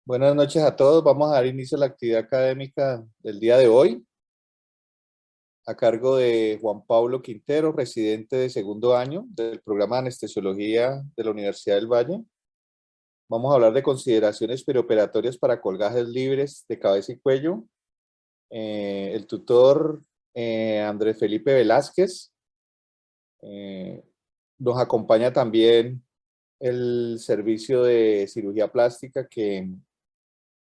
Buenas noches a todos. Vamos a dar inicio a la actividad académica del día de hoy, a cargo de Juan Pablo Quintero, residente de segundo año del programa de anestesiología de la Universidad del Valle. Vamos a hablar de consideraciones perioperatorias para colgajes libres de cabeza y cuello. El tutor Andrés Felipe Velázquez. Eh, Nos acompaña también el servicio de cirugía plástica que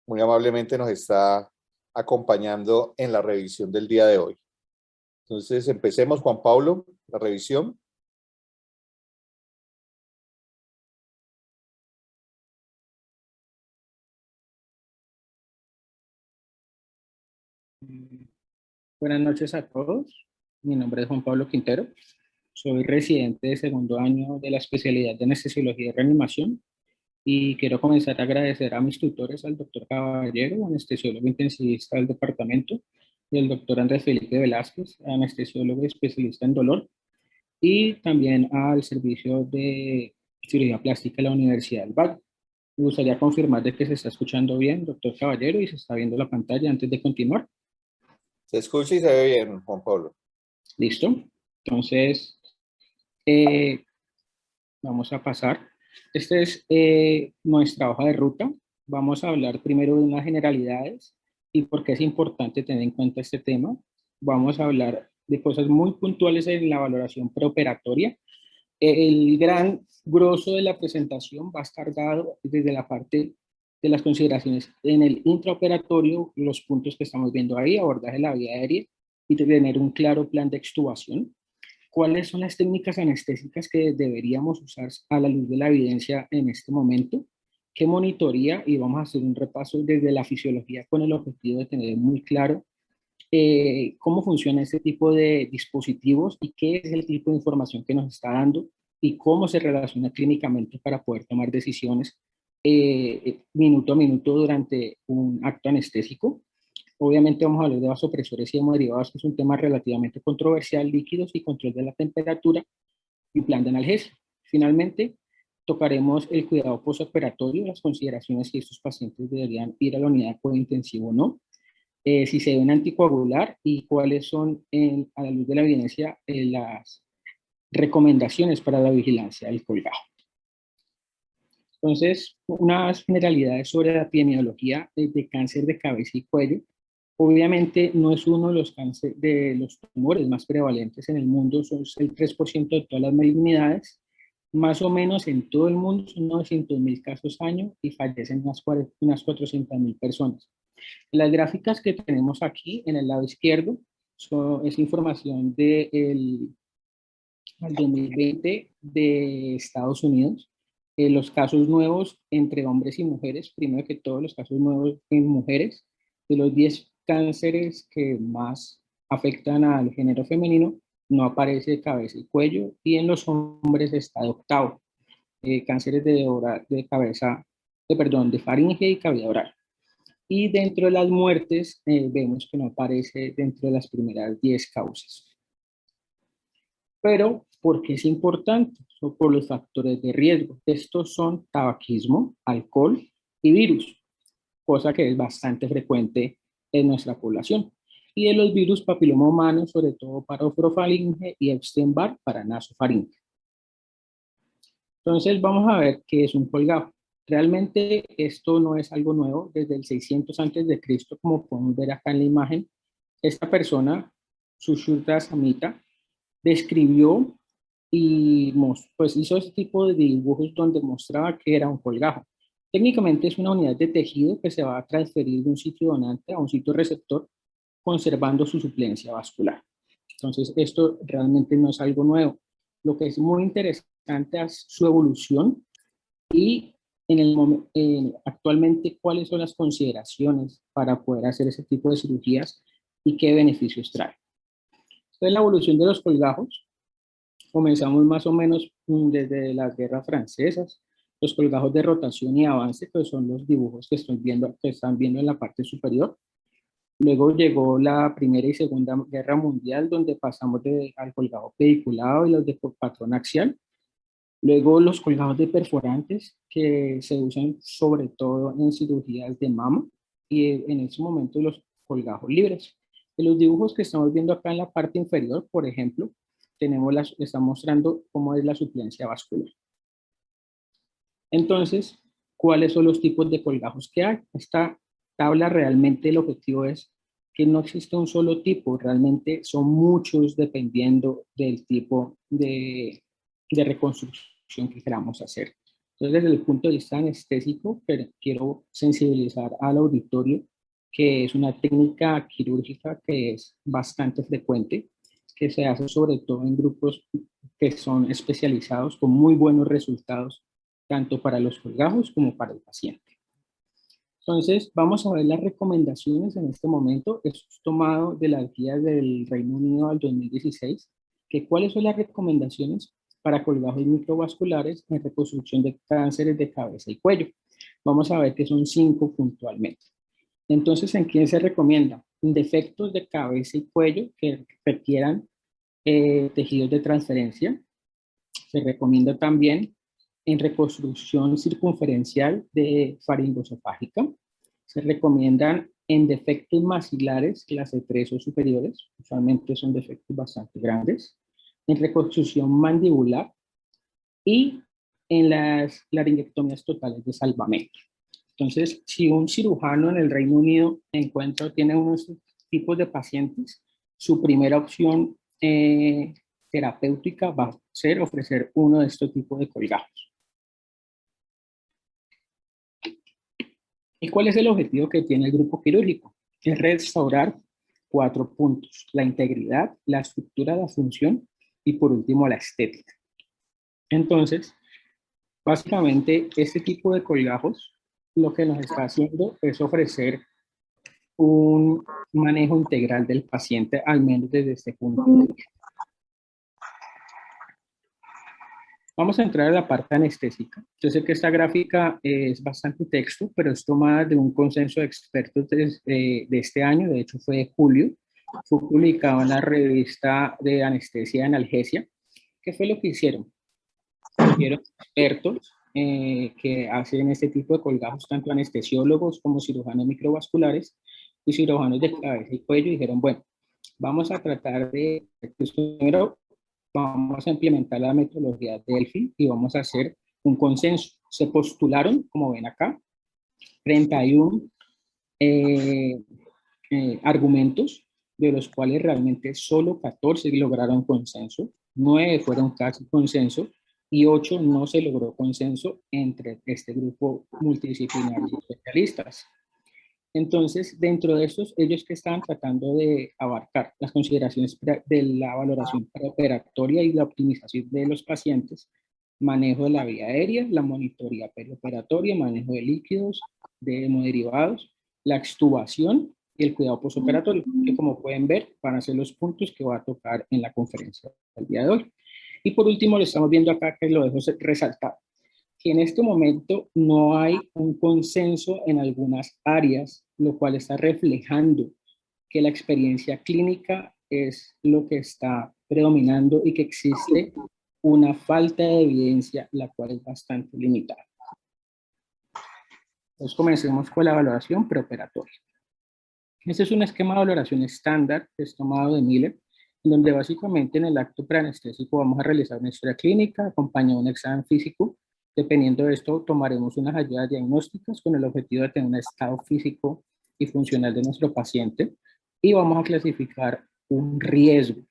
muy amablemente nos está acompañando en la revisión del día de hoy. Entonces, empecemos, Juan Pablo, la revisión. Buenas noches a todos. Mi nombre es Juan Pablo Quintero. Soy residente de segundo año de la especialidad de anestesiología y reanimación y quiero comenzar a agradecer a mis tutores, al doctor Caballero, anestesiólogo intensivista del departamento, y al doctor Andrés Felipe Velázquez, anestesiólogo y especialista en dolor, y también al servicio de cirugía plástica de la Universidad del Valle. Me gustaría confirmar de que se está escuchando bien, doctor Caballero, y se está viendo la pantalla antes de continuar. Se escucha y se ve bien, Juan Pablo. ¿Listo? Entonces, eh, vamos a pasar. Esta es nuestra hoja de ruta. Vamos a hablar primero de unas generalidades y por qué es importante tener en cuenta este tema. Vamos a hablar de cosas muy puntuales en la valoración preoperatoria. El gran grosso de la presentación va a estar dado desde la parte de las consideraciones en el intraoperatorio, los puntos que estamos viendo ahí, abordaje de la vía aérea y tener un claro plan de extubación. ¿Cuáles son las técnicas anestésicas que deberíamos usar a la luz de la evidencia en este momento? ¿Qué monitoría? Y vamos a hacer un repaso desde la fisiología con el objetivo de tener muy claro cómo funciona este tipo de dispositivos y qué es el tipo de información que nos está dando y cómo se relaciona clínicamente para poder tomar decisiones minuto a minuto durante un acto anestésico. Obviamente vamos a hablar de vasopresores y hemoderivados, que es un tema relativamente controversial, líquidos y control de la temperatura y plan de analgesia. Finalmente, tocaremos el cuidado postoperatorio, las consideraciones si estos pacientes deberían ir a la unidad de cuidado intensivo o no, si se deben anticoagular y cuáles son, a la luz de la evidencia, las recomendaciones para la vigilancia del colgado. Entonces, unas generalidades sobre la epidemiología de cáncer de cabeza y cuello. Obviamente no es uno de los tumores más prevalentes en el mundo, son el 3% de todas las malignidades. Más o menos en todo el mundo son 900.000 casos año y fallecen unas 400.000 personas. Las gráficas que tenemos aquí en el lado izquierdo es información del 2020 de Estados Unidos. Los casos nuevos entre hombres y mujeres, primero que todo los casos nuevos en mujeres, de los 10 cánceres que más afectan al género femenino, no aparece cabeza y cuello, y en los hombres está de octavo, cánceres de cabeza, perdón, de faringe y cavidad oral. Y dentro de las muertes vemos que no aparece dentro de las primeras 10 causas. Pero, ¿por qué es importante? Por los factores de riesgo. Estos son tabaquismo, alcohol y virus, cosa que es bastante frecuente en nuestra población. Y de los virus papiloma humano, sobre todo para orofaringe y Epstein-Barr para nasofaringe. Entonces vamos a ver qué es un colgajo. Realmente esto no es algo nuevo. Desde el 600 antes de Cristo, como podemos ver acá en la imagen, esta persona, Sushruta Samhita, describió y pues hizo este tipo de dibujos donde mostraba que era un colgajo. Técnicamente es una unidad de tejido que se va a transferir de un sitio donante a un sitio receptor, conservando su suplencia vascular. Entonces, esto realmente no es algo nuevo. Lo que es muy interesante es su evolución y actualmente cuáles son las consideraciones para poder hacer ese tipo de cirugías y qué beneficios trae. Entonces, la evolución de los colgajos, comenzamos más o menos desde las guerras francesas, los colgajos de rotación y avance, que son los dibujos que están viendo en la parte superior. Luego llegó la Primera y Segunda Guerra Mundial, donde pasamos al colgado pediculado y los de patrón axial. Luego los colgados de perforantes que se usan sobre todo en cirugías de mama y en ese momento los colgajos libres. En los dibujos que estamos viendo acá en la parte inferior, por ejemplo, está mostrando cómo es la suplencia vascular. Entonces, ¿cuáles son los tipos de colgajos que hay? Esta tabla realmente el objetivo es que no existe un solo tipo, realmente son muchos dependiendo del tipo de reconstrucción que queramos hacer. Entonces, desde el punto de vista anestésico, quiero sensibilizar al auditorio que es una técnica quirúrgica que es bastante frecuente, que se hace sobre todo en grupos que son especializados con muy buenos resultados, tanto para los colgajos como para el paciente. Entonces, vamos a ver las recomendaciones en este momento. Esto es tomado de las guías del Reino Unido al 2016, que cuáles son las recomendaciones para colgajos microvasculares en reconstrucción de cánceres de cabeza y cuello. Vamos a ver que son 5 puntualmente. Entonces, ¿en quién se recomienda? En defectos de cabeza y cuello que requieran tejidos de transferencia. Se recomienda también en reconstrucción circunferencial de faringoesofágica. Se recomiendan en defectos maxilares clase 3 o superiores, usualmente son defectos bastante grandes, en reconstrucción mandibular y en las laringectomías totales de salvamento. Entonces, si un cirujano en el Reino Unido encuentra o tiene unos tipos de pacientes, su primera opción terapéutica va a ser ofrecer uno de estos tipos de colgajos. ¿Y cuál es el objetivo que tiene el grupo quirúrgico? Es restaurar 4 puntos: la integridad, la estructura, la función y por último la estética. Entonces, básicamente este tipo de colgajos lo que nos está haciendo es ofrecer un manejo integral del paciente, al menos desde este punto de vista. Vamos a entrar a la parte anestésica. Yo sé que esta gráfica es bastante texto, pero es tomada de un consenso de expertos de este año, de hecho fue de julio, fue publicado en la revista de anestesia y analgesia. ¿Qué fue lo que hicieron? Hicieron expertos que hacen este tipo de colgajos, tanto anestesiólogos como cirujanos microvasculares y cirujanos de cabeza y cuello, y dijeron, bueno, vamos a tratar de, primero, vamos a implementar la metodología Delphi y vamos a hacer un consenso. Se postularon, como ven acá, 31 argumentos, de los cuales realmente solo 14 lograron consenso, 9 fueron casi consenso y 8 no se logró consenso entre este grupo multidisciplinario de especialistas. Entonces, dentro de estos, ellos que estaban tratando de abarcar las consideraciones de la valoración preoperatoria y la optimización de los pacientes, manejo de la vía aérea, la monitoría perioperatoria, manejo de líquidos, de hemoderivados, la extubación y el cuidado postoperatorio, que como pueden ver van a ser los puntos que va a tocar en la conferencia del día de hoy. Y por último, lo estamos viendo acá, que lo dejo resaltado, que en este momento no hay un consenso en algunas áreas, lo cual está reflejando que la experiencia clínica es lo que está predominando y que existe una falta de evidencia, la cual es bastante limitada. Entonces comencemos con la valoración preoperatoria. Este es un esquema de valoración estándar que es tomado de Miller, en donde básicamente en el acto preanestésico vamos a realizar una historia clínica acompañado de un examen físico. Dependiendo de esto, tomaremos unas ayudas diagnósticas con el objetivo de tener un estado físico y funcional de nuestro paciente y vamos a clasificar un riesgo.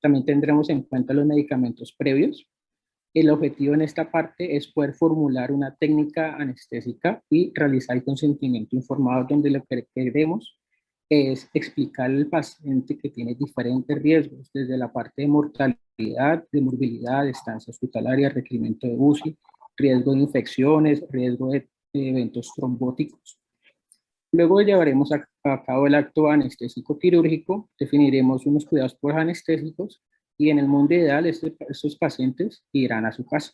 También tendremos en cuenta los medicamentos previos. El objetivo en esta parte es poder formular una técnica anestésica y realizar el consentimiento informado, donde lo que queremos es explicar al paciente que tiene diferentes riesgos, desde la parte de mortalidad, de morbilidad, de estancia hospitalaria, requerimiento de UCI, riesgo de infecciones, riesgo de eventos trombóticos. Luego llevaremos a cabo el acto anestésico quirúrgico, definiremos unos cuidados anestéticos y en el mundo ideal estos pacientes irán a su casa.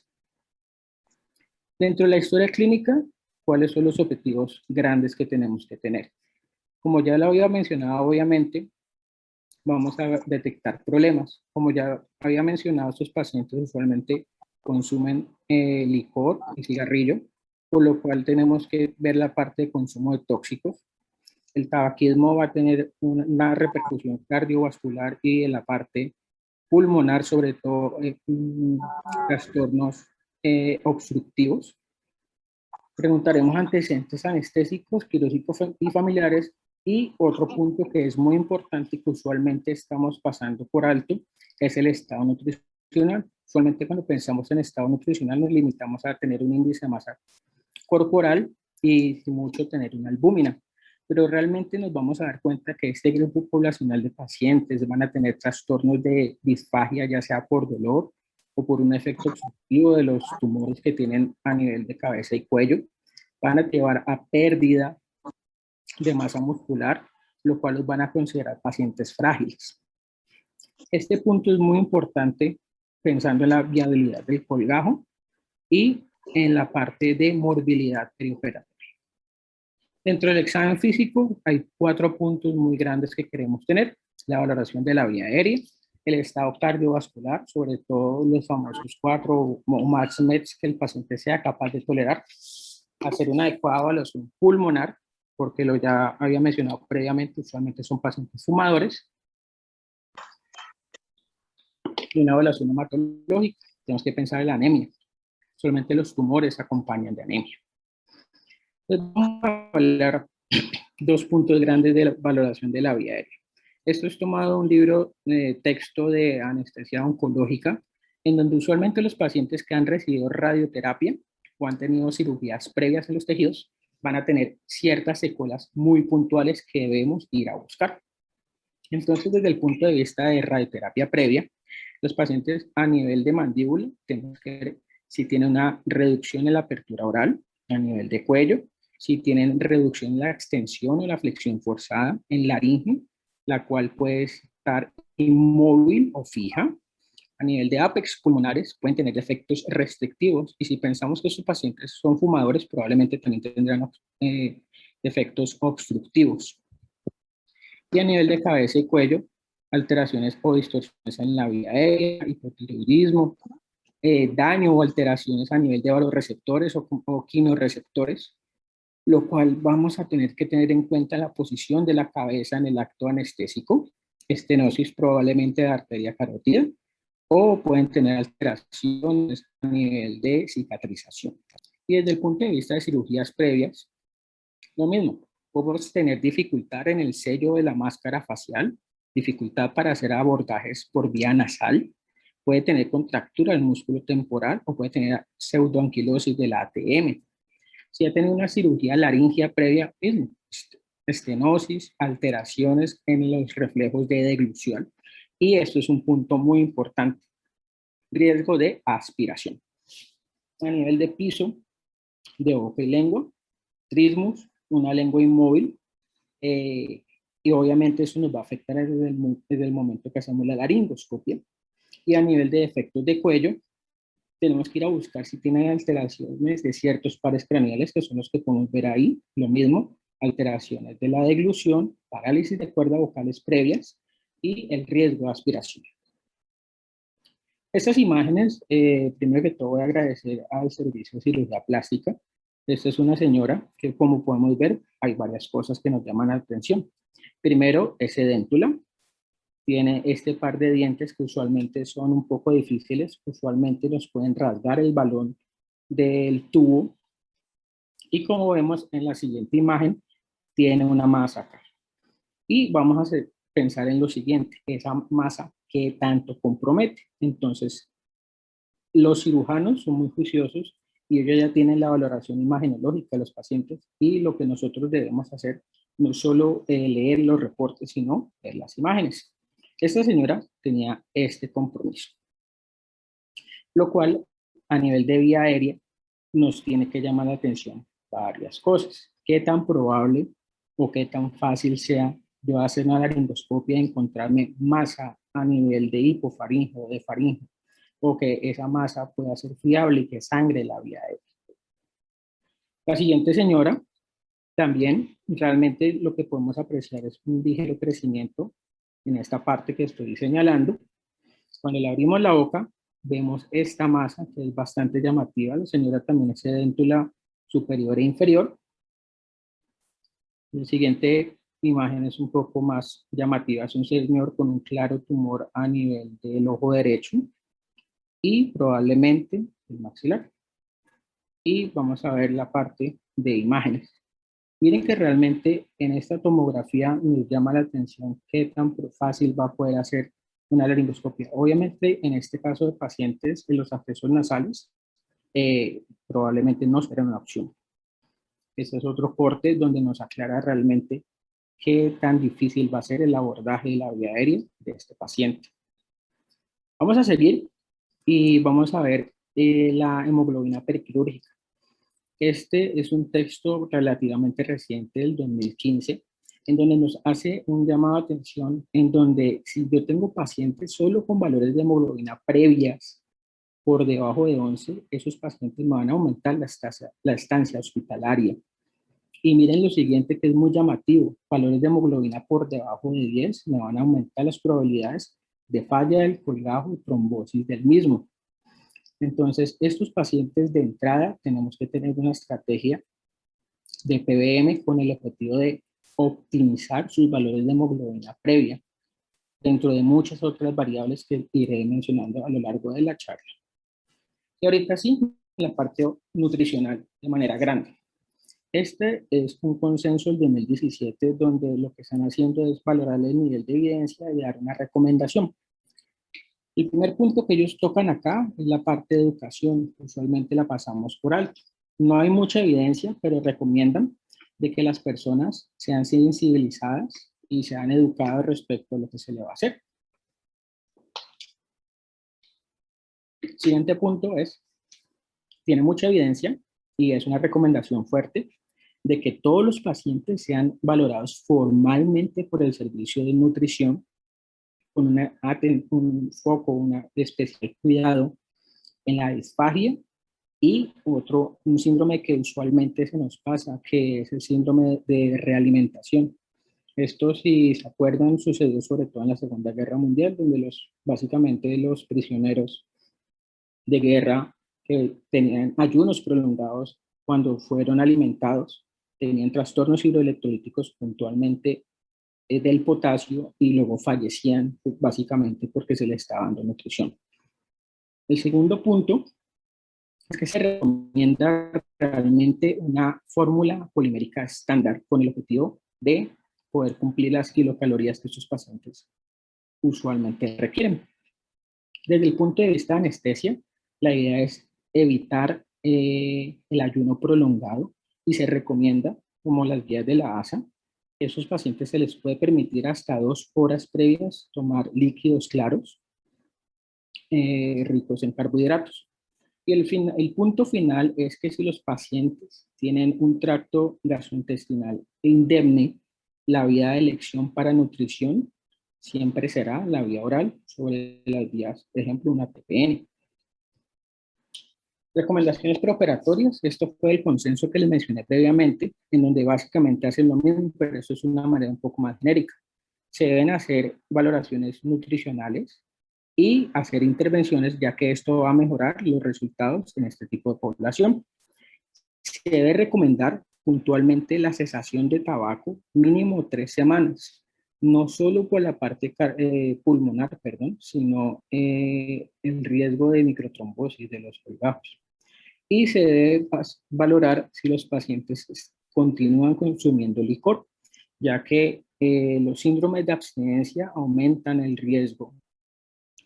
Dentro de la historia clínica, ¿cuáles son los objetivos grandes que tenemos que tener? Como ya lo había mencionado, obviamente, vamos a detectar problemas. Como ya había mencionado, estos pacientes usualmente consumen licor y cigarrillo, por lo cual tenemos que ver la parte de consumo de tóxicos. El tabaquismo va a tener una repercusión cardiovascular y en la parte pulmonar, sobre todo trastornos obstructivos. Preguntaremos antecedentes anestésicos, quirúrgicos y familiares. Y otro punto que es muy importante y que usualmente estamos pasando por alto es el estado nutricional. Usualmente cuando pensamos en estado nutricional nos limitamos a tener un índice de masa corporal y si mucho tener una albúmina. Pero realmente nos vamos a dar cuenta que este grupo poblacional de pacientes van a tener trastornos de disfagia, ya sea por dolor o por un efecto obstructivo de los tumores que tienen a nivel de cabeza y cuello. Van a llevar a pérdida de masa muscular, lo cual los van a considerar pacientes frágiles. Este punto es muy importante pensando en la viabilidad del colgajo y en la parte de morbilidad perioperatoria. Dentro del examen físico hay 4 puntos muy grandes que queremos tener: la valoración de la vía aérea, el estado cardiovascular, sobre todo los famosos 4 max-meds que el paciente sea capaz de tolerar, hacer una adecuada evaluación pulmonar, porque lo ya había mencionado previamente, usualmente son pacientes fumadores, y una evaluación hematológica. Tenemos que pensar en la anemia, solamente los tumores acompañan de anemia. Entonces, vamos a hablar 2 puntos grandes de la valoración de la vía aérea. Esto es tomado de un libro de texto de anestesia oncológica, en donde usualmente los pacientes que han recibido radioterapia o han tenido cirugías previas en los tejidos van a tener ciertas secuelas muy puntuales que debemos ir a buscar. Entonces, desde el punto de vista de radioterapia previa, los pacientes a nivel de mandíbula tenemos que ver si tienen una reducción en la apertura oral, a nivel de cuello, si tienen reducción en la extensión o la flexión forzada en laringe, la cual puede estar inmóvil o fija. A nivel de apex pulmonares pueden tener efectos restrictivos, y si pensamos que estos pacientes son fumadores, probablemente también tendrán efectos obstructivos. Y a nivel de cabeza y cuello, alteraciones o distorsiones en la vía aérea, hipotiroidismo, daño o alteraciones a nivel de vasoreceptores o quimioreceptores, lo cual vamos a tener que tener en cuenta la posición de la cabeza en el acto anestésico, estenosis probablemente de arteria carótida, o pueden tener alteraciones a nivel de cicatrización. Y desde el punto de vista de cirugías previas, lo mismo, podemos tener dificultad en el sello de la máscara facial, dificultad para hacer abordajes por vía nasal, puede tener contractura del músculo temporal o puede tener pseudoanquilosis del ATM. Si ha tenido una cirugía laringea previa, mismo, estenosis, alteraciones en los reflejos de deglución. Y esto es un punto muy importante: riesgo de aspiración. A nivel de piso, de boca y lengua, trismus, una lengua inmóvil, y obviamente eso nos va a afectar desde el momento que hacemos la laringoscopia. Y a nivel de defectos de cuello, tenemos que ir a buscar si tienen alteraciones de ciertos pares craneales, que son los que podemos ver ahí. Lo mismo, alteraciones de la deglución, parálisis de cuerdas vocales previas y el riesgo de aspiración. Estas imágenes, primero que todo voy a agradecer al Servicio de Cirugía Plástica. Esta es una señora que, como podemos ver, hay varias cosas que nos llaman la atención. Primero, es edéntula. Tiene este par de dientes que usualmente son un poco difíciles, usualmente nos pueden rasgar el balón del tubo, y como vemos en la siguiente imagen, tiene una masa acá. Y vamos a pensar en lo siguiente: esa masa, ¿qué tanto compromete? Entonces, los cirujanos son muy juiciosos y ellos ya tienen la valoración imagenológica de los pacientes, y lo que nosotros debemos hacer no es solo leer los reportes, sino ver las imágenes. Esta señora tenía este compromiso, lo cual a nivel de vía aérea nos tiene que llamar la atención varias cosas. ¿Qué tan probable o qué tan fácil sea yo hacer una laringoscopia y encontrarme masa a nivel de hipofaringe o de faringe, o que esa masa pueda ser fiable y que sangre la vía aérea? La siguiente señora, también realmente lo que podemos apreciar es un ligero crecimiento en esta parte que estoy señalando. Cuando le abrimos la boca, vemos esta masa que es bastante llamativa. La señora también es sedéntula superior e inferior. La siguiente imagen es un poco más llamativa. Es un señor con un claro tumor a nivel del ojo derecho y probablemente el maxilar. Y vamos a ver la parte de imágenes. Miren que realmente en esta tomografía nos llama la atención qué tan fácil va a poder hacer una laringoscopia. Obviamente, en este caso de pacientes en los accesos nasales, probablemente no será una opción. Este es otro corte donde nos aclara realmente qué tan difícil va a ser el abordaje de la vía aérea de este paciente. Vamos a seguir y vamos a ver la hemoglobina periquirúrgica. Este es un texto relativamente reciente del 2015, en donde nos hace un llamado de atención, en donde si yo tengo pacientes solo con valores de hemoglobina previas por debajo de 11, esos pacientes me van a aumentar la estancia hospitalaria. Y miren lo siguiente que es muy llamativo, valores de hemoglobina por debajo de 10 me van a aumentar las probabilidades de falla del colgajo y trombosis del mismo. Entonces, estos pacientes de entrada tenemos que tener una estrategia de PBM con el objetivo de optimizar sus valores de hemoglobina previa, dentro de muchas otras variables que iré mencionando a lo largo de la charla. Y ahorita sí, la parte nutricional de manera grande. Este es un consenso del 2017 donde lo que están haciendo es valorar el nivel de evidencia y dar una recomendación. El primer punto que ellos tocan acá es la parte de educación. Usualmente la pasamos por alto. No hay mucha evidencia, pero recomiendan de que las personas sean sensibilizadas y sean educadas respecto a lo que se le va a hacer. El siguiente punto es, tiene mucha evidencia y es una recomendación fuerte de que todos los pacientes sean valorados formalmente por el servicio de nutrición con un foco, un especial cuidado en la disfagia y un síndrome que usualmente se nos pasa, que es el síndrome de realimentación. Esto, si se acuerdan, sucedió sobre todo en la Segunda Guerra Mundial, donde básicamente los prisioneros de guerra que tenían ayunos prolongados cuando fueron alimentados, tenían trastornos hidroelectrolíticos puntualmente del potasio y luego fallecían básicamente porque se les estaba dando nutrición. El segundo punto es que se recomienda realmente una fórmula polimérica estándar con el objetivo de poder cumplir las kilocalorías que estos pacientes usualmente requieren. Desde el punto de vista de anestesia, la idea es evitar el ayuno prolongado y se recomienda, como las guías de la ASA, que a esos pacientes se les puede permitir hasta 2 horas previas tomar líquidos claros ricos en carbohidratos. Y el punto final es que si los pacientes tienen un tracto gastrointestinal indemne, la vía de elección para nutrición siempre será la vía oral sobre las vías, por ejemplo, una TPN. Recomendaciones preoperatorias, esto fue el consenso que les mencioné previamente, en donde básicamente hacen lo mismo, pero eso es una manera un poco más genérica. Se deben hacer valoraciones nutricionales y hacer intervenciones, ya que esto va a mejorar los resultados en este tipo de población. Se debe recomendar puntualmente la cesación de tabaco mínimo 3 semanas, no solo por la parte pulmonar, sino el riesgo de microtrombosis de los colgajos. Y se debe valorar si los pacientes continúan consumiendo licor, ya que los síndromes de abstinencia aumentan el riesgo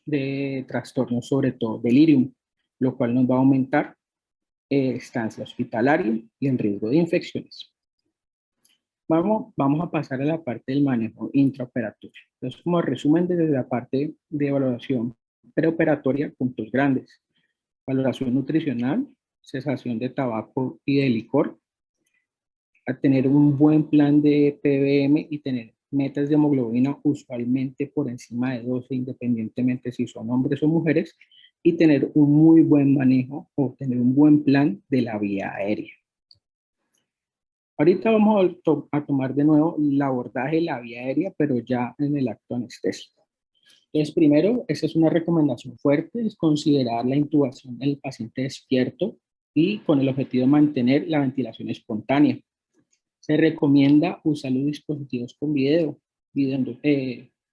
de trastornos, sobre todo delirium, lo cual nos va a aumentar estancia hospitalaria y el riesgo de infecciones. Vamos a pasar a la parte del manejo intraoperatorio. Entonces, como resumen, desde la parte de evaluación preoperatoria, puntos grandes: valoración nutricional, cesación de tabaco y de licor, a tener un buen plan de PBM y tener metas de hemoglobina usualmente por encima de 12, independientemente si son hombres o mujeres, y tener un muy buen manejo o tener un buen plan de la vía aérea. Ahorita vamos a tomar de nuevo el abordaje de la vía aérea, pero ya en el acto anestésico. Entonces, primero, esta es una recomendación fuerte, es considerar la intubación del paciente despierto y con el objetivo de mantener la ventilación espontánea. Se recomienda usar los dispositivos con video,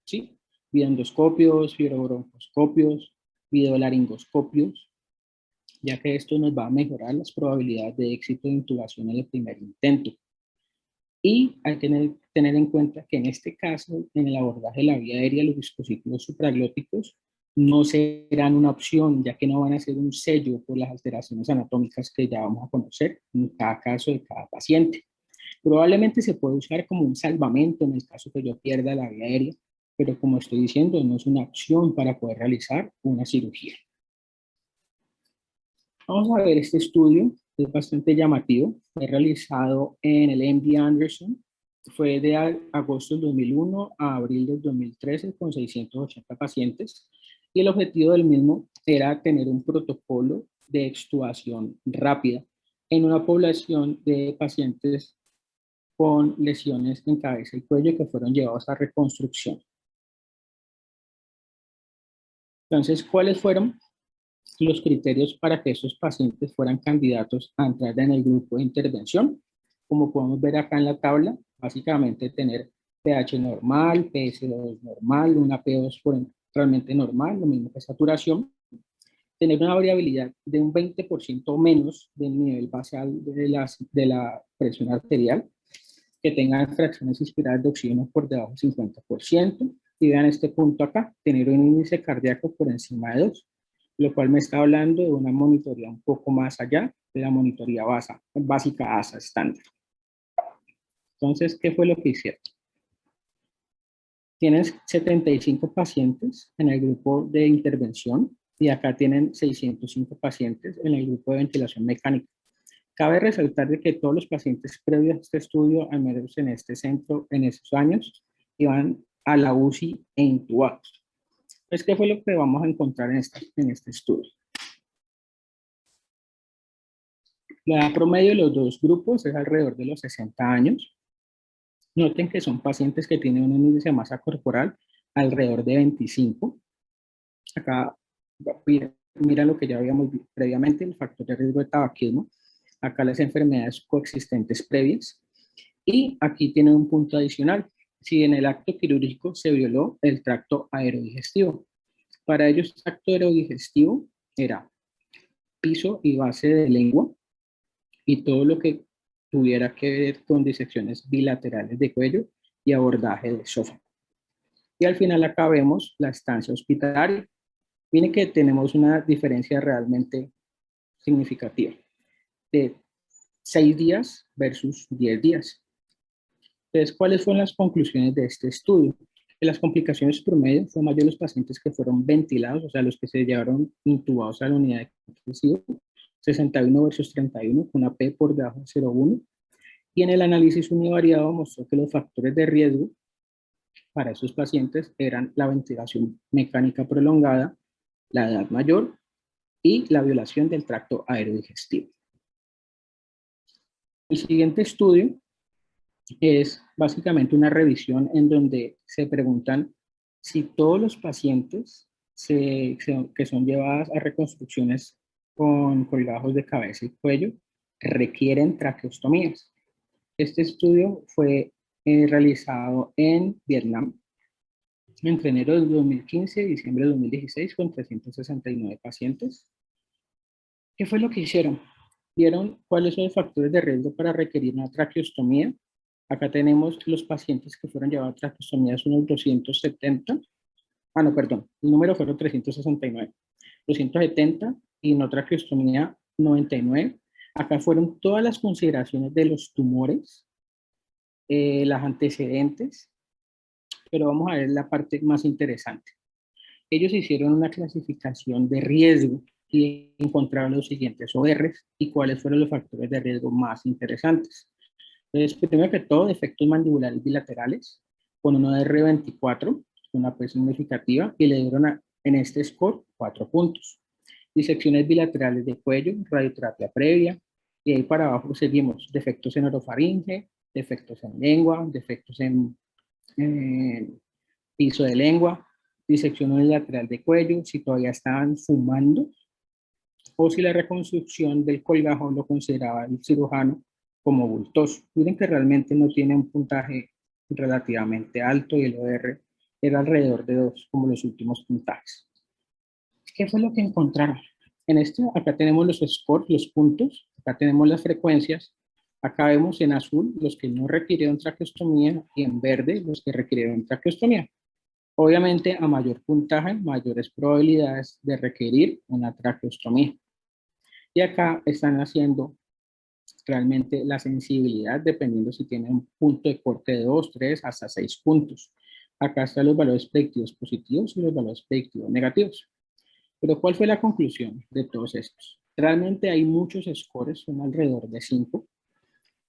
sí, videoendoscopios, fibrobroncoscopios, videolaringoscopios, ya que esto nos va a mejorar las probabilidades de éxito de intubación en el primer intento. Y hay que tener en cuenta que en este caso, en el abordaje de la vía aérea, los dispositivos supraglóticos no serán una opción, ya que no van a ser un sello por las alteraciones anatómicas que ya vamos a conocer en cada caso de cada paciente. Probablemente se puede usar como un salvamento en el caso que yo pierda la vía aérea, pero como estoy diciendo, no es una opción para poder realizar una cirugía. Vamos a ver este estudio, es bastante llamativo, fue realizado en el MD Anderson, fue de agosto del 2001 a abril del 2013 con 680 pacientes y el objetivo del mismo era tener un protocolo de extubación rápida en una población de pacientes con lesiones en cabeza y cuello que fueron llevados a reconstrucción. Entonces, ¿cuáles fueron los criterios para que esos pacientes fueran candidatos a entrar en el grupo de intervención? Como podemos ver acá en la tabla, básicamente tener pH normal, PS2 normal, una PO2 realmente normal, lo mismo que saturación, tener una variabilidad de un 20% o menos del nivel basal de la presión arterial, que tengan fracciones inspiradas de oxígeno por debajo del 50%, y vean este punto acá, tener un índice cardíaco por encima de 2, lo cual me está hablando de una monitoría un poco más allá de la monitoría básica ASA estándar. Entonces, ¿qué fue lo que hicieron? Tienen 75 pacientes en el grupo de intervención y acá tienen 605 pacientes en el grupo de ventilación mecánica. Cabe resaltar de que todos los pacientes previos a este estudio, al menos en este centro, en esos años, iban a la UCI e intubados. Entonces, ¿qué fue lo que vamos a encontrar en este estudio? La edad promedio de los dos grupos es alrededor de los 60 años. Noten que son pacientes que tienen un índice de masa corporal alrededor de 25. Acá, mira lo que ya habíamos visto previamente, el factor de riesgo de tabaquismo. Acá las enfermedades coexistentes previas. Y aquí tiene un punto adicional. Si en el acto quirúrgico se violó el tracto aerodigestivo. Para ellos, el tracto aerodigestivo era piso y base de lengua y todo lo que tuviera que ver con disecciones bilaterales de cuello y abordaje de esófago. Y al final acá vemos la estancia hospitalaria. Miren que tenemos una diferencia realmente significativa de 6 días versus 10 días. Entonces, ¿cuáles fueron las conclusiones de este estudio? Que las complicaciones promedio fue mayor los pacientes que fueron ventilados, o sea, los que se llevaron intubados a la unidad de intensivo, 61 versus 31, con una P por debajo de 0,1. Y en el análisis univariado mostró que los factores de riesgo para esos pacientes eran la ventilación mecánica prolongada, la edad mayor y la violación del tracto aerodigestivo. El siguiente estudio es básicamente una revisión en donde se preguntan si todos los pacientes que son llevadas a reconstrucciones con colgajos de cabeza y cuello requieren traqueostomías. Este estudio fue realizado en Vietnam entre enero de 2015 y diciembre de 2016 con 369 pacientes. ¿Qué fue lo que hicieron? Vieron cuáles son los factores de riesgo para requerir una traqueostomía. Acá tenemos los pacientes que fueron llevados a traqueostomía, son unos 270. Ah, no, perdón, el número fueron 369. 270 y no traqueostomía 99. Acá fueron todas las consideraciones de los tumores, las antecedentes, pero vamos a ver la parte más interesante. Ellos hicieron una clasificación de riesgo y encontraron los siguientes ORs y cuáles fueron los factores de riesgo más interesantes. Entonces, primero que todo, defectos mandibulares bilaterales, con un OR24, una P significativa, y le dieron en este score 4 puntos. Disecciones bilaterales de cuello, radioterapia previa, y ahí para abajo seguimos defectos en orofaringe, defectos en lengua, defectos en piso de lengua, disección unilateral de cuello, si todavía estaban fumando, o si la reconstrucción del colgajo lo consideraba el cirujano como bultoso. Miren que realmente no tiene un puntaje relativamente alto y el OR era alrededor de 2, como los últimos puntajes. ¿Qué fue lo que encontraron? En esto, acá tenemos los scores, los puntos, acá tenemos las frecuencias, acá vemos en azul los que no requirieron traqueostomía y en verde los que requirieron traqueostomía. Obviamente, a mayor puntaje, mayores probabilidades de requerir una traqueostomía. Y acá están haciendo realmente la sensibilidad, dependiendo si tienen un punto de corte de 2, 3, hasta 6 puntos. Acá están los valores predictivos positivos y los valores predictivos negativos. Pero ¿cuál fue la conclusión de todos estos? Realmente hay muchos scores, son alrededor de 5,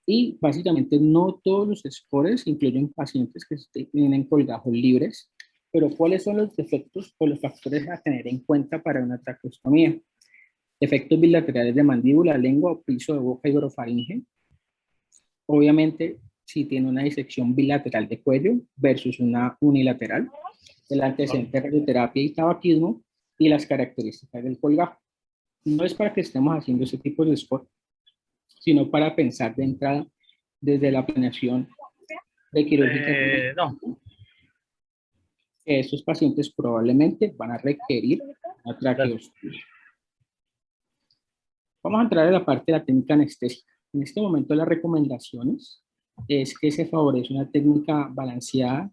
y básicamente no todos los scores incluyen pacientes que tienen colgajos libres, pero ¿cuáles son los defectos o los factores a tener en cuenta para una traqueostomía? Efectos bilaterales de mandíbula, lengua o piso de boca y orofaringe. Obviamente, si tiene una disección bilateral de cuello versus una unilateral, el antecedente de radioterapia y tabaquismo y las características del colgajo. No es para que estemos haciendo ese tipo de score, sino para pensar de entrada desde la planeación de quirúrgica No. que estos pacientes probablemente van a requerir una traqueostomía. Vamos a entrar a la parte de la técnica anestésica. En este momento las recomendaciones es que se favorece una técnica balanceada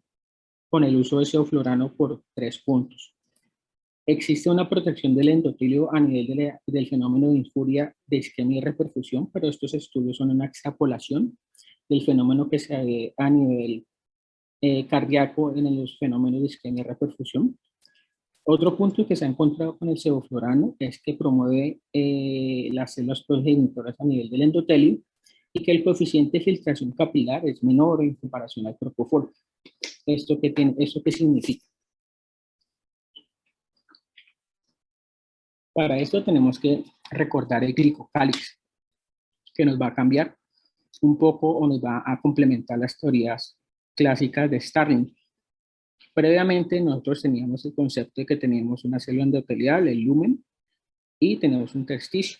con el uso de sevoflurano por 3 puntos. Existe una protección del endotelio a nivel del fenómeno de infuria de isquemia y reperfusión, pero estos estudios son una extrapolación del fenómeno que se ve a nivel cardíaco en los fenómenos de isquemia y reperfusión. Otro punto que se ha encontrado con el sevoflurano es que promueve las células progenitoras a nivel del endotelio y que el coeficiente de filtración capilar es menor en comparación al propofol. ¿Esto qué significa? Para esto tenemos que recordar el glicocálix, que nos va a cambiar un poco o nos va a complementar las teorías clásicas de Starling. Previamente nosotros teníamos el concepto de que teníamos una célula endotelial, el lumen, y tenemos un intersticio,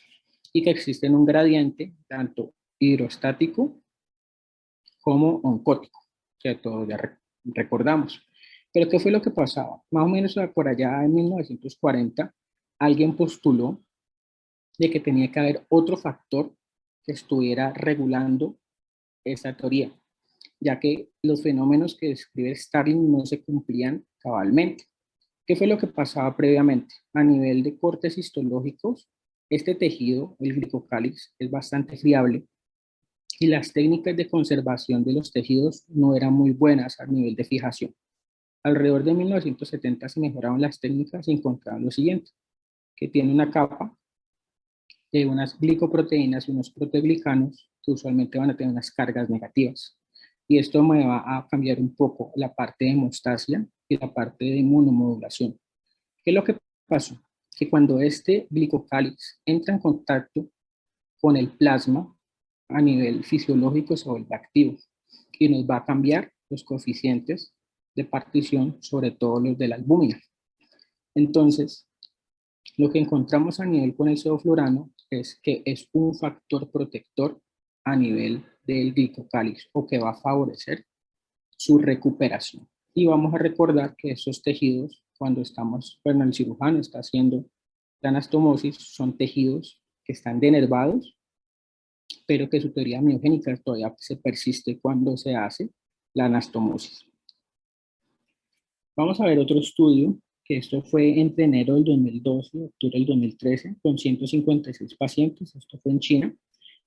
y que existe un gradiente tanto hidrostático como oncótico, que todos ya recordamos. Pero ¿qué fue lo que pasaba? Más o menos por allá en 1940, alguien postuló de que tenía que haber otro factor que estuviera regulando esa teoría, ya que los fenómenos que describe Starling no se cumplían cabalmente. ¿Qué fue lo que pasaba previamente? A nivel de cortes histológicos, este tejido, el glicocálix, es bastante friable y las técnicas de conservación de los tejidos no eran muy buenas a nivel de fijación. Alrededor de 1970 se mejoraron las técnicas y encontraron lo siguiente, que tiene una capa de unas glicoproteínas y unos proteoglicanos que usualmente van a tener unas cargas negativas. Y esto me va a cambiar un poco la parte de hemostasia y la parte de inmunomodulación. ¿Qué es lo que pasó? Que cuando este glicocálix entra en contacto con el plasma a nivel fisiológico se vuelve activo y nos va a cambiar los coeficientes de partición, sobre todo los de la albúmina. Entonces, lo que encontramos a nivel con el sevoflurano es que es un factor protector a nivel del glicocálix o que va a favorecer su recuperación. Y vamos a recordar que esos tejidos, cuando estamos, bueno, el cirujano está haciendo la anastomosis, son tejidos que están denervados, pero que su teoría miogénica todavía se persiste cuando se hace la anastomosis. Vamos a ver otro estudio, que esto fue entre enero del 2012 y octubre del 2013, con 156 pacientes, esto fue en China,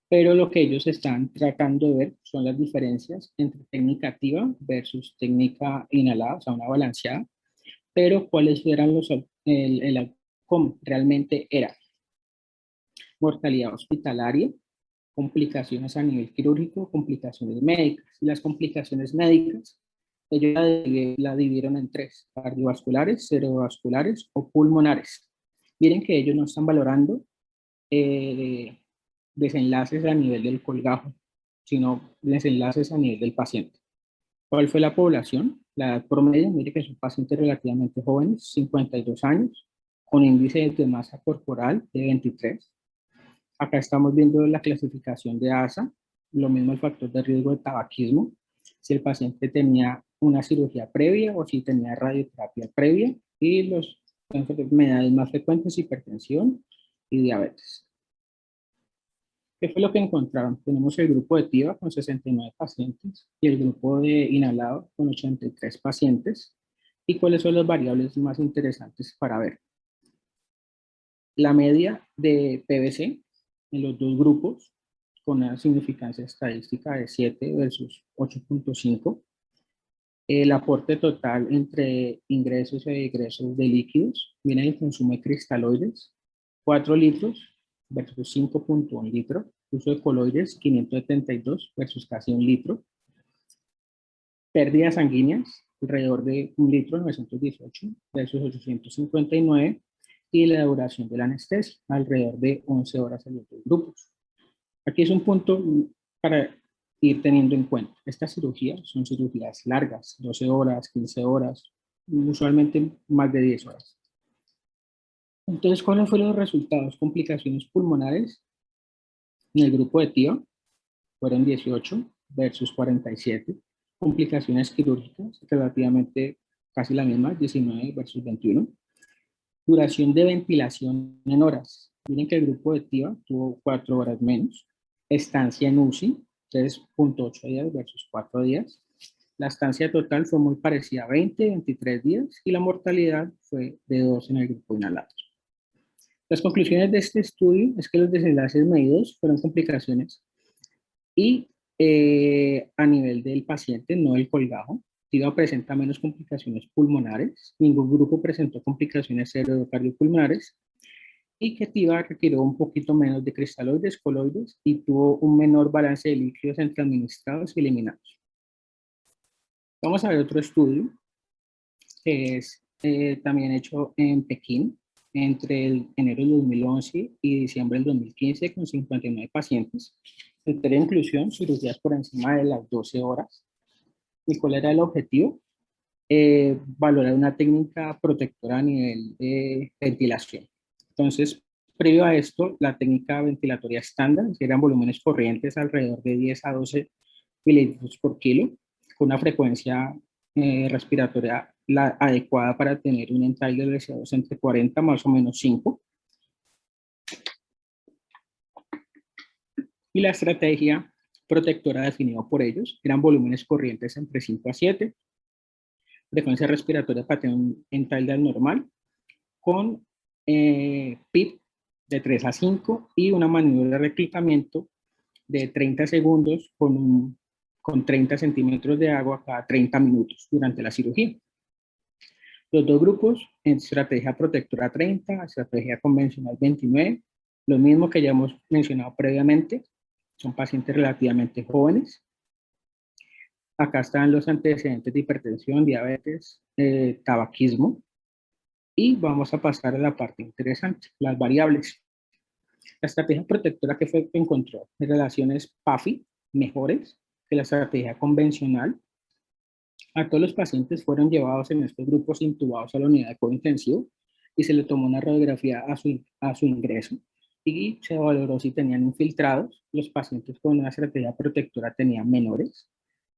pero lo que ellos están tratando de ver son las diferencias entre técnica activa versus técnica inhalada, o sea, una balanceada, pero cuáles eran cómo realmente era mortalidad hospitalaria, complicaciones a nivel quirúrgico, complicaciones médicas. Y las complicaciones médicas, ellos la dividieron en 3, cardiovasculares, cerebrovasculares o pulmonares. Miren que ellos no están valorando desenlaces a nivel del colgajo, sino desenlaces a nivel del paciente. ¿Cuál fue la población? La edad promedio, mire que son pacientes relativamente jóvenes, 52 años, con índice de masa corporal de 23. Acá estamos viendo la clasificación de ASA, lo mismo el factor de riesgo de tabaquismo, si el paciente tenía una cirugía previa o si tenía radioterapia previa, y las enfermedades más frecuentes, hipertensión y diabetes. ¿Qué fue lo que encontraron? Tenemos el grupo de TIVA con 69 pacientes y el grupo de inhalado con 83 pacientes. ¿Y cuáles son las variables más interesantes para ver? La media de PVC en los dos grupos con una significancia estadística de 7 versus 8.5. El aporte total entre ingresos e egresos de líquidos, viene el consumo de cristaloides, 4 litros versus 5.1 litro, uso de coloides 572 versus casi 1 litro, pérdidas sanguíneas alrededor de 1 litro 918 versus 859 y la duración de la anestesia alrededor de 11 horas en los dos grupos. Aquí es un punto para ir teniendo en cuenta. Estas cirugías son cirugías largas, 12 horas, 15 horas, usualmente más de 10 horas. Entonces, ¿cuáles fueron los resultados? Complicaciones pulmonares en el grupo de TIVA fueron 18 versus 47. Complicaciones quirúrgicas, relativamente casi la misma, 19 versus 21. Duración de ventilación en horas. Miren que el grupo de TIVA tuvo 4 horas menos. Estancia en UCI, 3.8 días versus 4 días. La estancia total fue muy parecida a 20, 23 días y la mortalidad fue de 2 en el grupo inhalado. Las conclusiones de este estudio es que los desenlaces medidos fueron complicaciones y a nivel del paciente, no del colgajo. TIVA presenta menos complicaciones pulmonares, ningún grupo presentó complicaciones cerebrocardiopulmonares y que TIVA requirió un poquito menos de cristaloides, coloides y tuvo un menor balance de líquidos entre administrados y eliminados. Vamos a ver otro estudio que es también hecho en Pekín entre el enero del 2011 y diciembre del 2015 con 59 pacientes. Criterio de inclusión, cirugías por encima de las 12 horas. ¿Y cuál era el objetivo? Valorar una técnica protectora a nivel de ventilación. Entonces, previo a esto, la técnica ventilatoria estándar, que eran volúmenes corrientes alrededor de 10 a 12 mililitros por kilo, con una frecuencia respiratoria adecuada para tener un entaile de CO2 entre 40 más o menos 5. Y la estrategia protectora definida por ellos eran volúmenes corrientes entre 5 a 7, frecuencia respiratoria para tener un entaile normal, con PIP de 3 a 5 y una maniobra de reclutamiento de 30 segundos con 30 centímetros de agua cada 30 minutos durante la cirugía. Los dos grupos, en estrategia protectora 30, estrategia convencional 29, lo mismo que ya hemos mencionado previamente, son pacientes relativamente jóvenes. Acá están los antecedentes de hipertensión, diabetes, tabaquismo. Y vamos a pasar a la parte interesante, las variables. La estrategia protectora que fue que encontró en relaciones PAFI mejores que la estrategia convencional. A todos los pacientes fueron llevados en estos grupos intubados a la unidad de cuidado intensivo y se le tomó una radiografía a su ingreso y se valoró si tenían infiltrados. Los pacientes con una estrategia protectora tenían menores.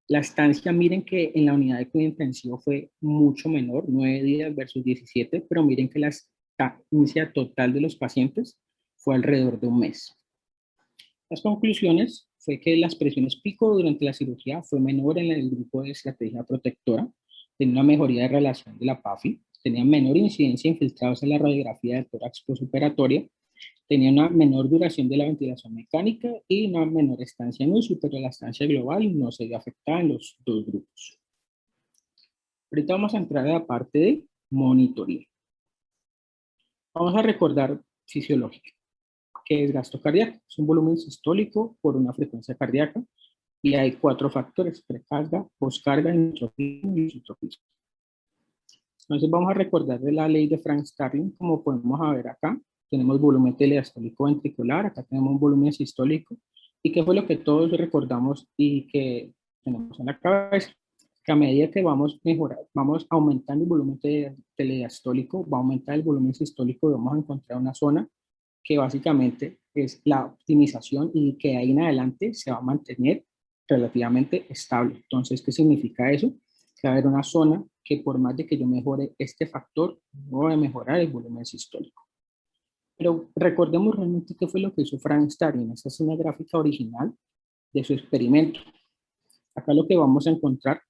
La estancia, miren que en la unidad de cuidado intensivo fue mucho menor, 9 días versus 17, pero miren que la estancia total de los pacientes fue alrededor de un mes. Las conclusiones fue que las presiones pico durante la cirugía fue menor en el grupo de estrategia protectora, tenía una mejoría de relación de la PAFI, tenía menor incidencia infiltrados en la radiografía de tórax postoperatoria, tenía una menor duración de la ventilación mecánica y una menor estancia en UCI, pero la estancia global no se vio afectada en los dos grupos. Ahorita vamos a entrar a la parte de monitoreo. Vamos a recordar fisiológica, que es gasto cardíaco. Es un volumen sistólico por una frecuencia cardíaca y hay 4 factores: precarga, poscarga, intropismo y isotropismo. Entonces vamos a recordar de la ley de Frank-Starling, como podemos ver acá. Tenemos volumen telediastólico ventricular, acá tenemos un volumen sistólico, y qué fue lo que todos recordamos y que tenemos en la cabeza. que a medida que vamos aumentando el volumen telediastólico, va a aumentar el volumen sistólico y vamos a encontrar una zona que básicamente es la optimización y que de ahí en adelante se va a mantener relativamente estable. Entonces, ¿qué significa eso? Que va a haber una zona que por más de que yo mejore este factor, no voy a mejorar el volumen sistólico. Pero recordemos realmente qué fue lo que hizo Frank Starling. Esta es una gráfica original de su experimento. Acá lo que vamos a encontrar,